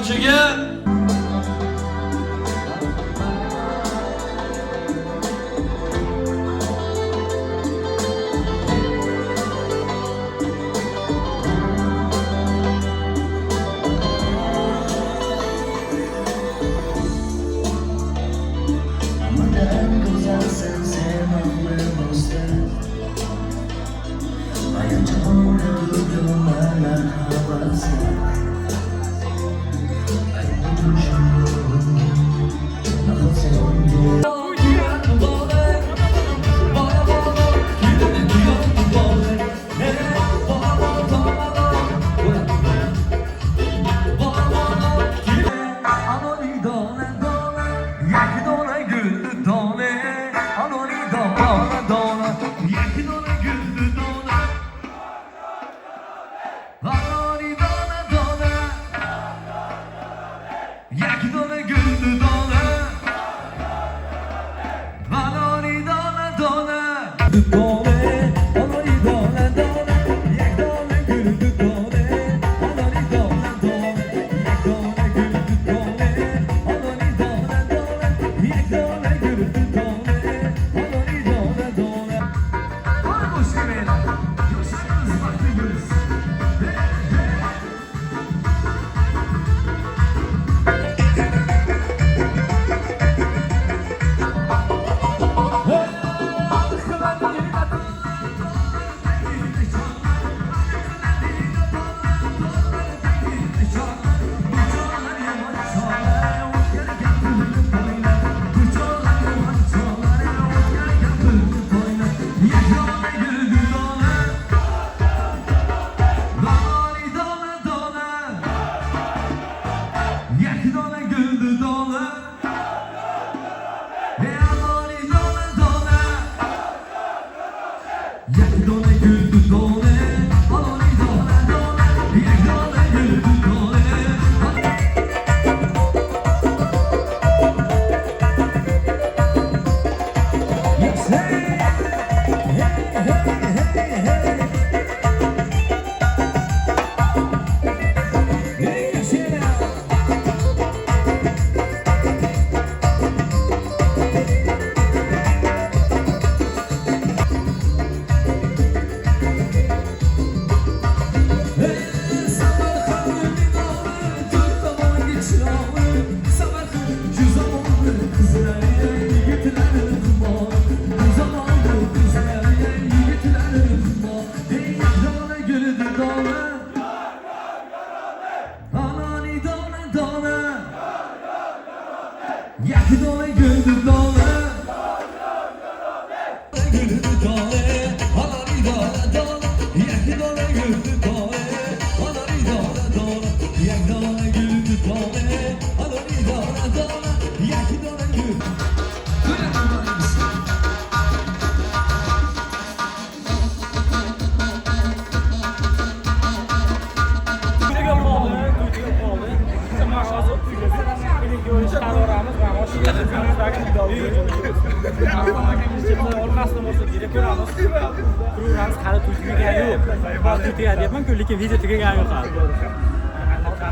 lekin video tugagan yo'q hali.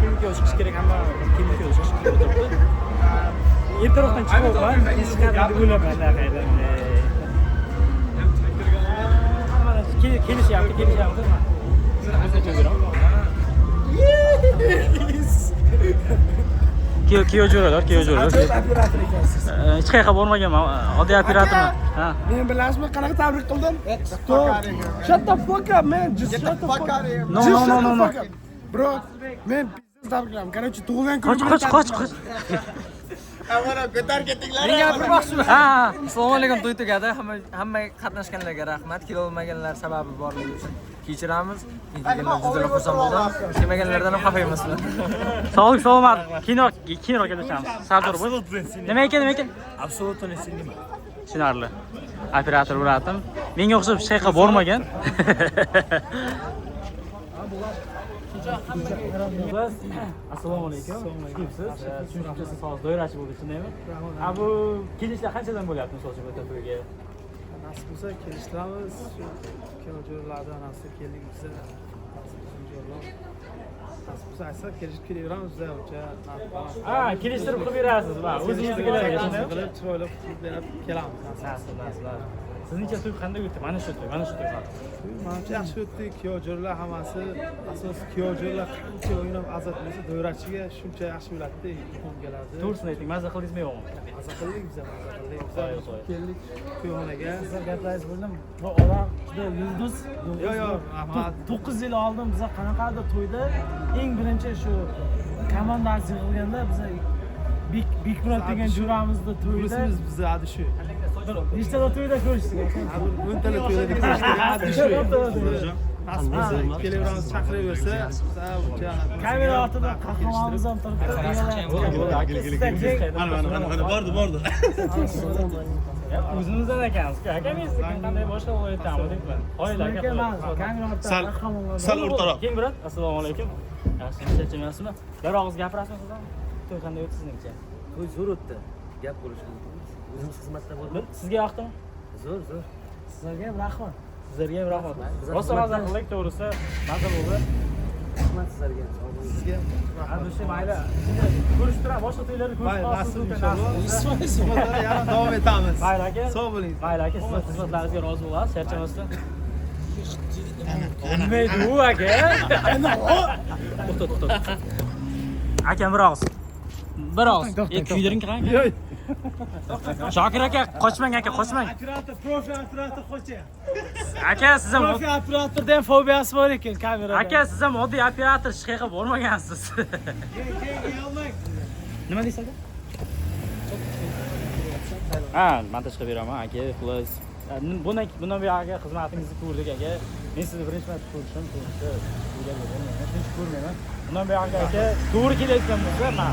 Kimga chiqish kerak, hamma kimga chiqish kerak turibdi. Ertaroqdan chiqyapman, chiqadi deb o'ylayman qaydan. Mana kelishyapti. Kiyov jo'ralar. Hech qayerga bormaganman, oddiy operatorman. Ha. Men bilasizmi qanaqa tabrik qildim? Shut the fuck up, man. Just shut the fuck up. No. Bro, men biznes tabrikladim. Короче, tug'ilgan kun. Qoch. Avvalo ko'tar ketinglar. Men gapirmoqchiman. Ha, assalomu alaykum, to'y tugadi. Hamma qatnashganlarga rahmat. Kela olmaganlar sababi borligi uchun kechiramiz. Kelganlar juda xursand bo'ldim. Kelmaganlardan ham xafa emasman. Sog'lik, salomat. Kinoga kelishamiz. Sardor bo'l. Nima ekan? Absolutно sinema. Tushunarli. Operator bo'ladim. menga o'xshab shayqa bormagan. Assalomu alaykum. Kimsiz? Tushunchasiz hozir doirachi bo'ldi, shundaymi? Bu kelishlar qanchadan bo'lyapti masalan bu to'yga? Nasib bo'lsa kelishtiramiz. Shu kelajog'larda nasib keldik bizga. Nasib bo'lsa aytsa kelishib kelaveramiz bizlar o'cha. Kelishtirib qilib berasiz, va o'zingiznikilarga shundaymi? Chiroyli qilib berib kelamiz. Nasib. Sizningcha to'y qanday o'tdi? Mana shu to'y. Menimcha yaxshi o'tdi. Kuyovjo'rlar hammasi asos kuyovjo'rlar qancha o'ynab azat bo'lsa, do'rachiga shuncha yaxshi bo'ladi-da, ilhom keladi. To'g'risini ayting, maza qildingizmi yo'qmi? Maza qildik biz. Keldik kuyovxonaga. Sizlar gaplaringiz bo'ldim. Bu odam juda yulduz. Yo'q, rahmat. 9 yil oldin biz qanaqadir to'yda eng birinchi shu komandasi yig'ilganda biz Bikmurod degan jo'ramizni to'yda biz adi shu. Nechtada to'yda ko'rishdik aka? 10 tala to'yda ko'rishdik. Adi shu. Kelaveramiz chaqiraversa, kamera ortida qahramonimiz ham turibdi. Mana bordi. O'zimizdan ekansiz-ku. Aka men sizga qanday boshqa o'ylayapman deyman. Oila aka. Kamera ortida qahramonlar. Sal o'rtaroq. Keng birat. Assalomu alaykum. Yaxshi charchamayapsizmi? Bir og'iz gapirasizmi sizdan? To'y qanday o'tdi sizningcha? To'y zo'r o'tdi. Gap bo'lishimiz. O'zimiz xizmatda bo'ldik. Sizga yoqdimi? Zo'r. Sizlarga ham rahmat. Sizlarga ham rahmat. Rosa mazza qildik, to'g'risi. Mazza bo'ldi. Rahmat sizlarga. Sizga rahmat. O'sha mayli. Ko'rishib turamiz, boshqa to'ylarda ko'rishib qolasiz. Yana davom etamiz. Mayli aka. Sog' bo'ling. Mayli aka, siz xizmatlaringizga rozi bo'lasiz, charchamasdan. Olmaydi u aka. To'xta. Akam bir og'iz. Kuydiring qarang. Shokir aka, qochmang aka, qochmang. Profi operator qo'chyapti. Aka, siz ham profi operatorda ham fobiyasi bor ekan kamerada. Aka, siz ham oddiy operator ishga bormagansiz. Nima deysiz aka? Montaj qilib beraman aka, xullas. Bundan buyog'iga xizmatingizni ko'rdik aka. Men sizni birinchi marta ko'rishim, hech ko'rmayman. Bundan buyog'iga aka, to'g'ri kelayotgan bo'lsa, men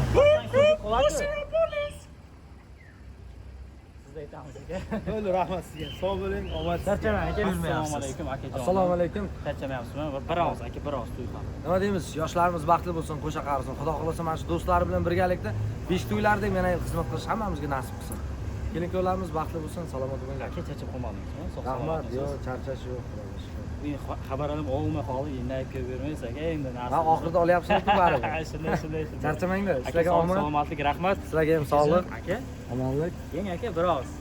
aytamiz aka. Bo'ldi, rahmat sizga. Sog' bo'ling, omad. Charchamang aka. Assalomu alaykum akajon. Assalomu alaykum. Charchamayapsizmi? Bir og'iz aka, bir og'iz to'y qilamiz. Nima deymiz? Yoshlarimiz baxtli bo'lsin, qo'sha qarsin. Xudo xolasa mana shu do'stlari bilan birgalikda 5 to'ylarda mena xizmat qilish hammamizga nasib qilsin. Kelin-kuyovlarimiz baxtli bo'lsin, salomat bo'linglar. Aka, charchab qolmadingizmi? Rahmat, yo'q, charchash yo'q. Xabar olib olmay qoldi, endi aytib bermaysiz aka, endi narsa. Ha, oxirida olyapsiz-ku baribir. Shunday. Charchamanglar. Sizlarga omad, salomatlik, rahmat. Sizlarga ham sog'lik, aka. omonlik. Yeng aka, bir og'iz.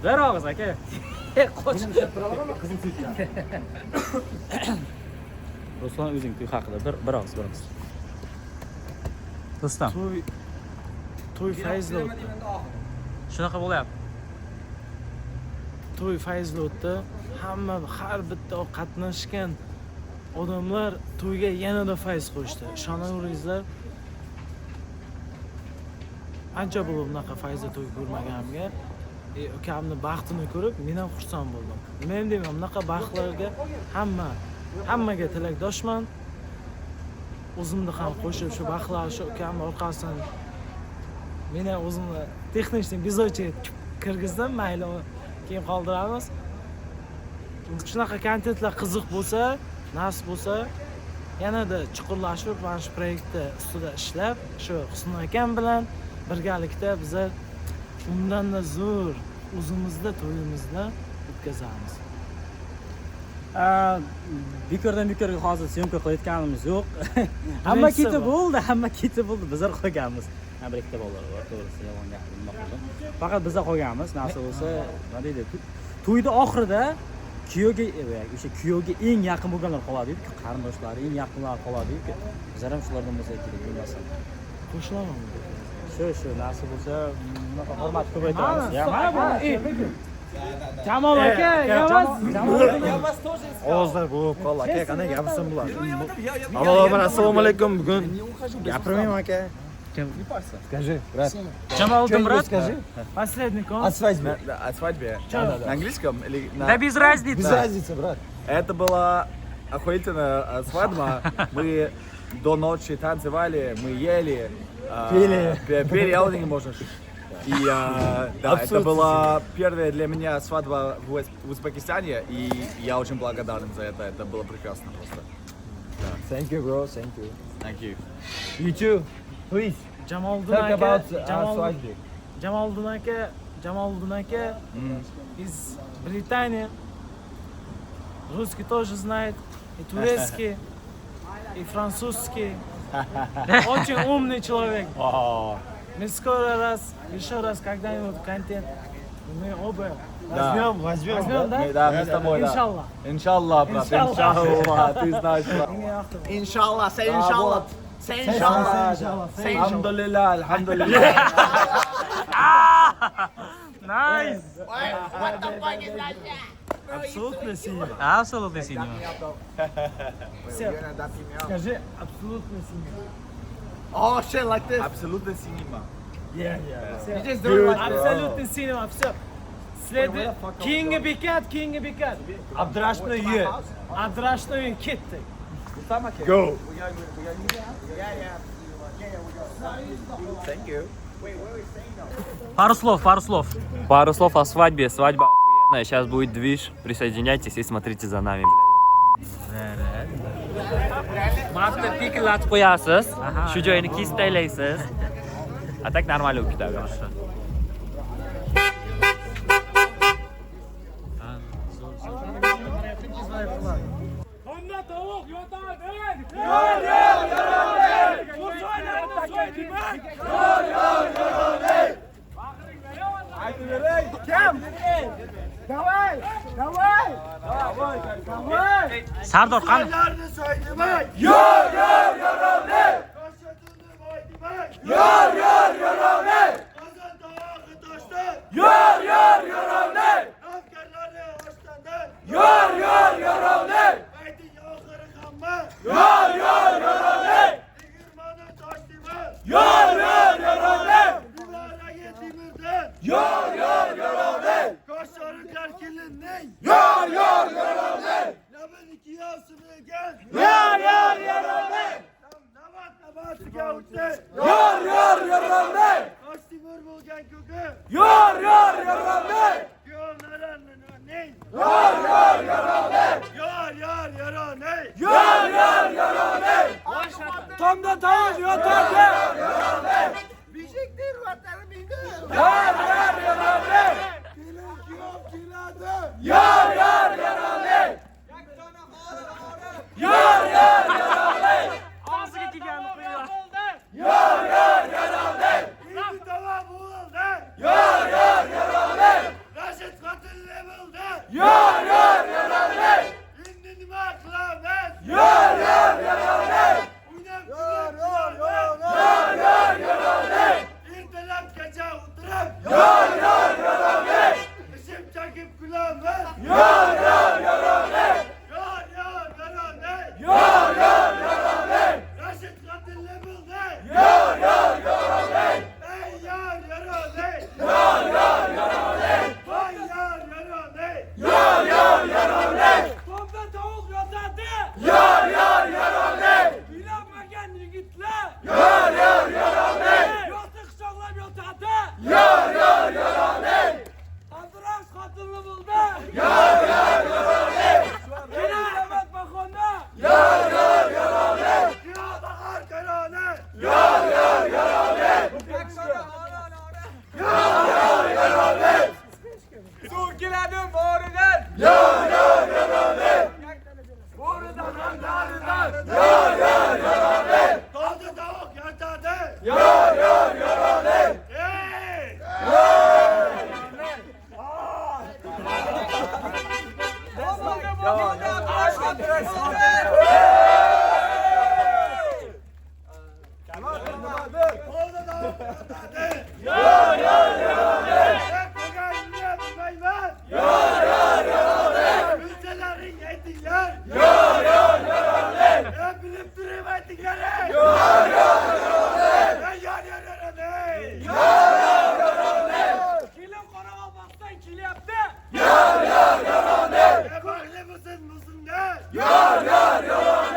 Bir og'iz aka. Qo'shib turamanmi qizim sutdan? Ruslan o'zing to'y haqida bir og'iz. Rustam. To'y fayzli o'tdi. Shunaqa bo'lyapti. To'y fayzli o'tdi. Hamma har bitta qatnashgan odamlar to'yga yanada fayz qo'shdi. Ishonaveringizlar. Ancha bo'lib bunaqa fayzli to'y ko'rmaganimga, ukamni baxtini ko'rib, men ham xursand bo'ldim. Nima ham deyman, bunaqa baxtlarga hammaga tilakdoshman. O'zimni ham qo'shib shu baxtlar shu ukamni orqasidan men ham o'zimni texnik bizochiga kirgizdim, mayli keyin qoldiramiz. Shunaqa kontentlar qiziq bo'lsa, nasib bo'lsa, yanada chuqurlashib mana shu proyektda ustida ishlab, shu Husn akam bilan birgalikda bizlar undan-da zo'r o'zimizda to'yimizni o'tkazamiz. Bekordan hozir syomka qilayotganimiz yo'q. Hamma ketib bo'ldi, bizlar qolganmiz. Bir ikkita bolalar bor, to'g'risi yolg'on gapirmoqdim. Faqat bizlar qolganmiz. Narsa bo'lsa, nima deydi? To'yda oxirida kuyovga eng yaqin bo'lganlar qoladi-ku, qarindoshlari eng yaqinlar qoladi-ku. Bizlar ham shulardan bo'lsak kerak bo'lmasa. Qo'shilaman. Shu narsa bo'lsa, bunaqa hurmat ko'paytiramiz. Jamol aka, Yavaz Ovozlar bo'lib qoldi aka, qanday gapirsin bular? Assalomu alaykum. Bugun gapirmayman aka. Скажи, брат. Jamoliddin брат, скажи. Последний концерт. От свадьбы. На английском или на... Да без разницы. Без разницы, брат. Это была охуительная свадьба. Мы до ночи танцевали, мы ели. Пели. Я не можно. И да, это была первая для меня свадьба в Узбекистане, и я очень благодарен за это. Это было прекрасно просто. Thank you, bro. Thank you. Thank you. You too. Please. Talk about swahili. Jamoliddin aka из Британии. Русский тоже знает, и турецкий, и французский. Очень умный человек. Мы скоро еще раз когда-нибудь контент, мы оба возьмем, да? Да, мы с тобой, да. Иншаллах. Иншаллах, брат, иншаллах, ты знаешь, брат. Иншаллах, say иншаллах. Say иншаллах. Alhamdulillah, alhamdulillah. Nice. What the fuck is that? Абсолютно синего. Абсолютно синего. Скажи абсолютно синего. Oh, shit, like this. Absolutely cinema. Yeah. You just do it like this. Абсолютно синего, все. Следует. King'i Bikat. Abdurashidni uyi. Abdurashidni uyi ketdik. Go. Thank you. Пару слов. Пару слов о свадьбе. Свадьба охуенная. Сейчас будет движ. Присоединяйтесь и смотрите за нами, блядь. Maqtni pikillatib qo'yasiz. Shu joyini kesib taylaysiz. A tak normal o'qib ketaverasiz. Qonda tovuq yotadi. Kim? Davay! Sardor qani? Tomda tavuk yotadi. Bijikdir vatanım indi. Yar yaralı. Kelin kiyom keladi. Yar yaralı. Yar yaralı. Ağzıga kelganini qo'yar. Yar yaralı. Endi tamam bo'ldi. Yar yaralı. Rashid qotilli bo'ldi. Yar yaralı. Endi nima qilamiz? Yar yaralı. Ertalabgacha o'tirib yar yaralı. Ishim chakib kulamiz. Yar yaralı. Yar yaralı. Rashid qotilli bo'ldi. Yar yaralı. Ey yar yaralı. Yar yaralı. Voy yar yaralı. Yar yaralı. Tomda tavuk yotadi. Yar yaralı. Uylanmagan yigitlar. Yar yaralı. Yotiq quchoqlab yotadi. Yar yaralı. Abdurash qotilli bo'ldi. Yar yaralı. Kinobat Baxonda. Yar yaralı. Kinobahor Karona. Yar yaralı. Yar yaralı. Suv keladi bo'ridan. Yar yaralı. Bo'ridan ham daridan. Yar yaralı. Tomda tavuk yotadi. Yar yaralı. Ey! Yar yaralı.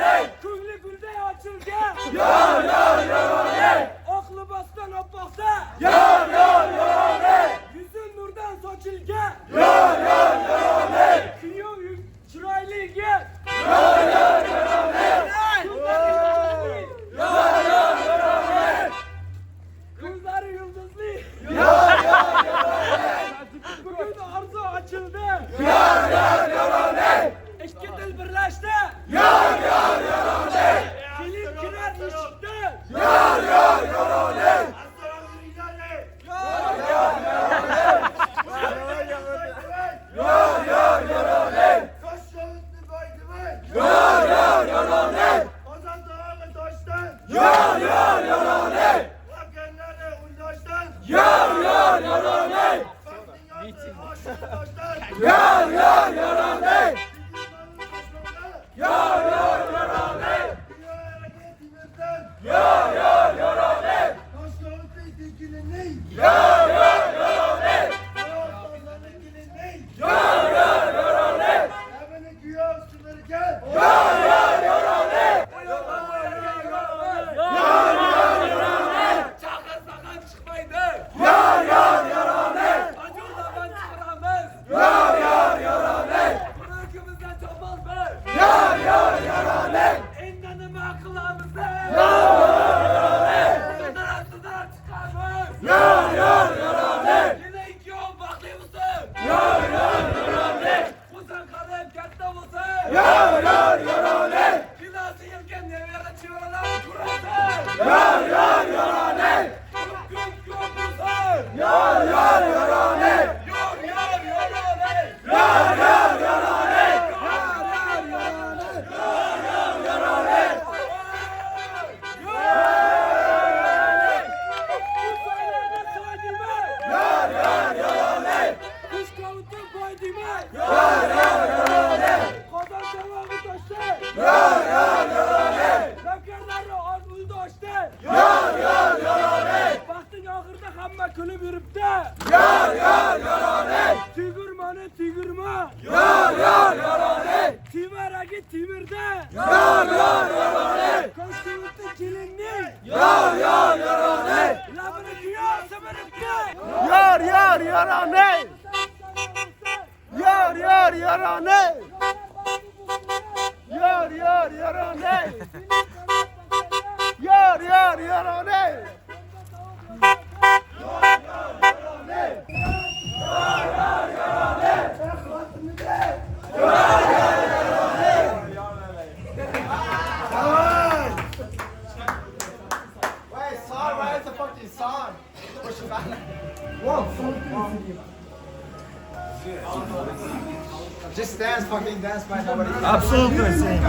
Just dance, fucking dance, man. Nobody. Absolutely same.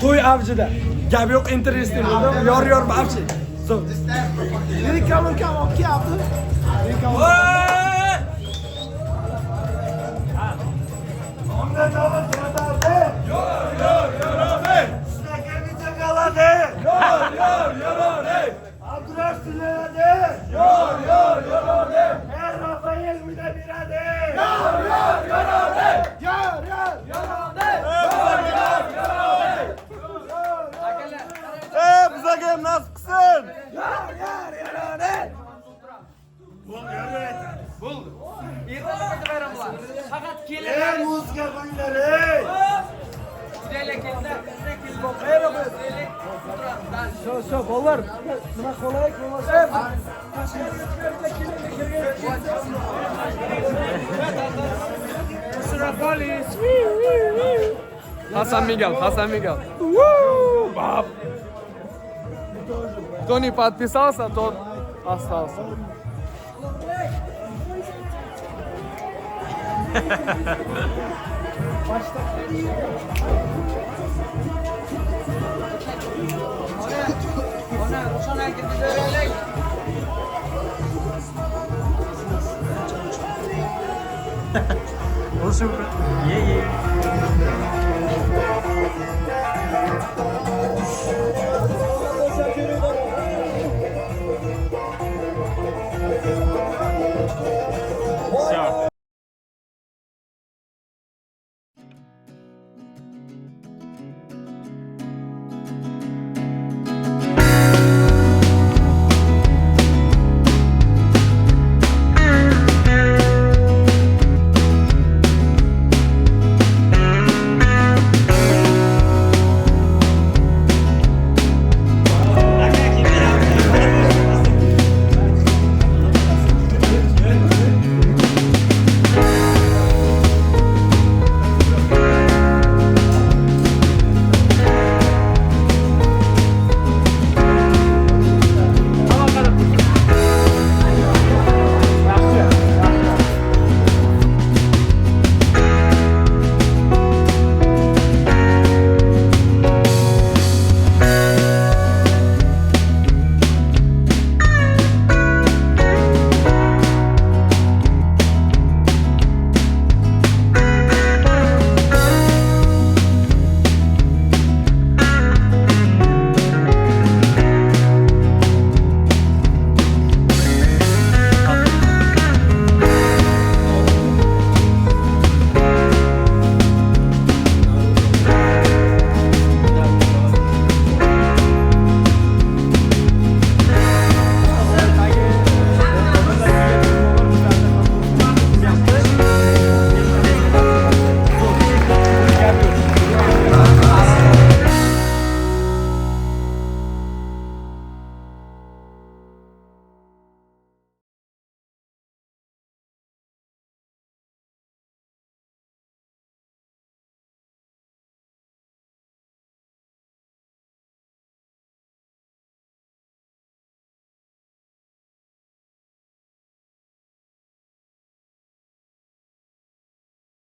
To'y avjida. Gap yo'q, interesting bo'ldi. Yor babchi. So, just dance. Here he come, okay, Abdul. Here he come. Bizaga nasib qilsin. Bo'ldi. Ertaga bayramlar. Faqat kelin. Muzika qo'yinglar. Sho, bolalar. Nima qolay, bo'lmasa. Hasan Miguel. Bab. Кто не подписался, тот остался. Olsun. Ye.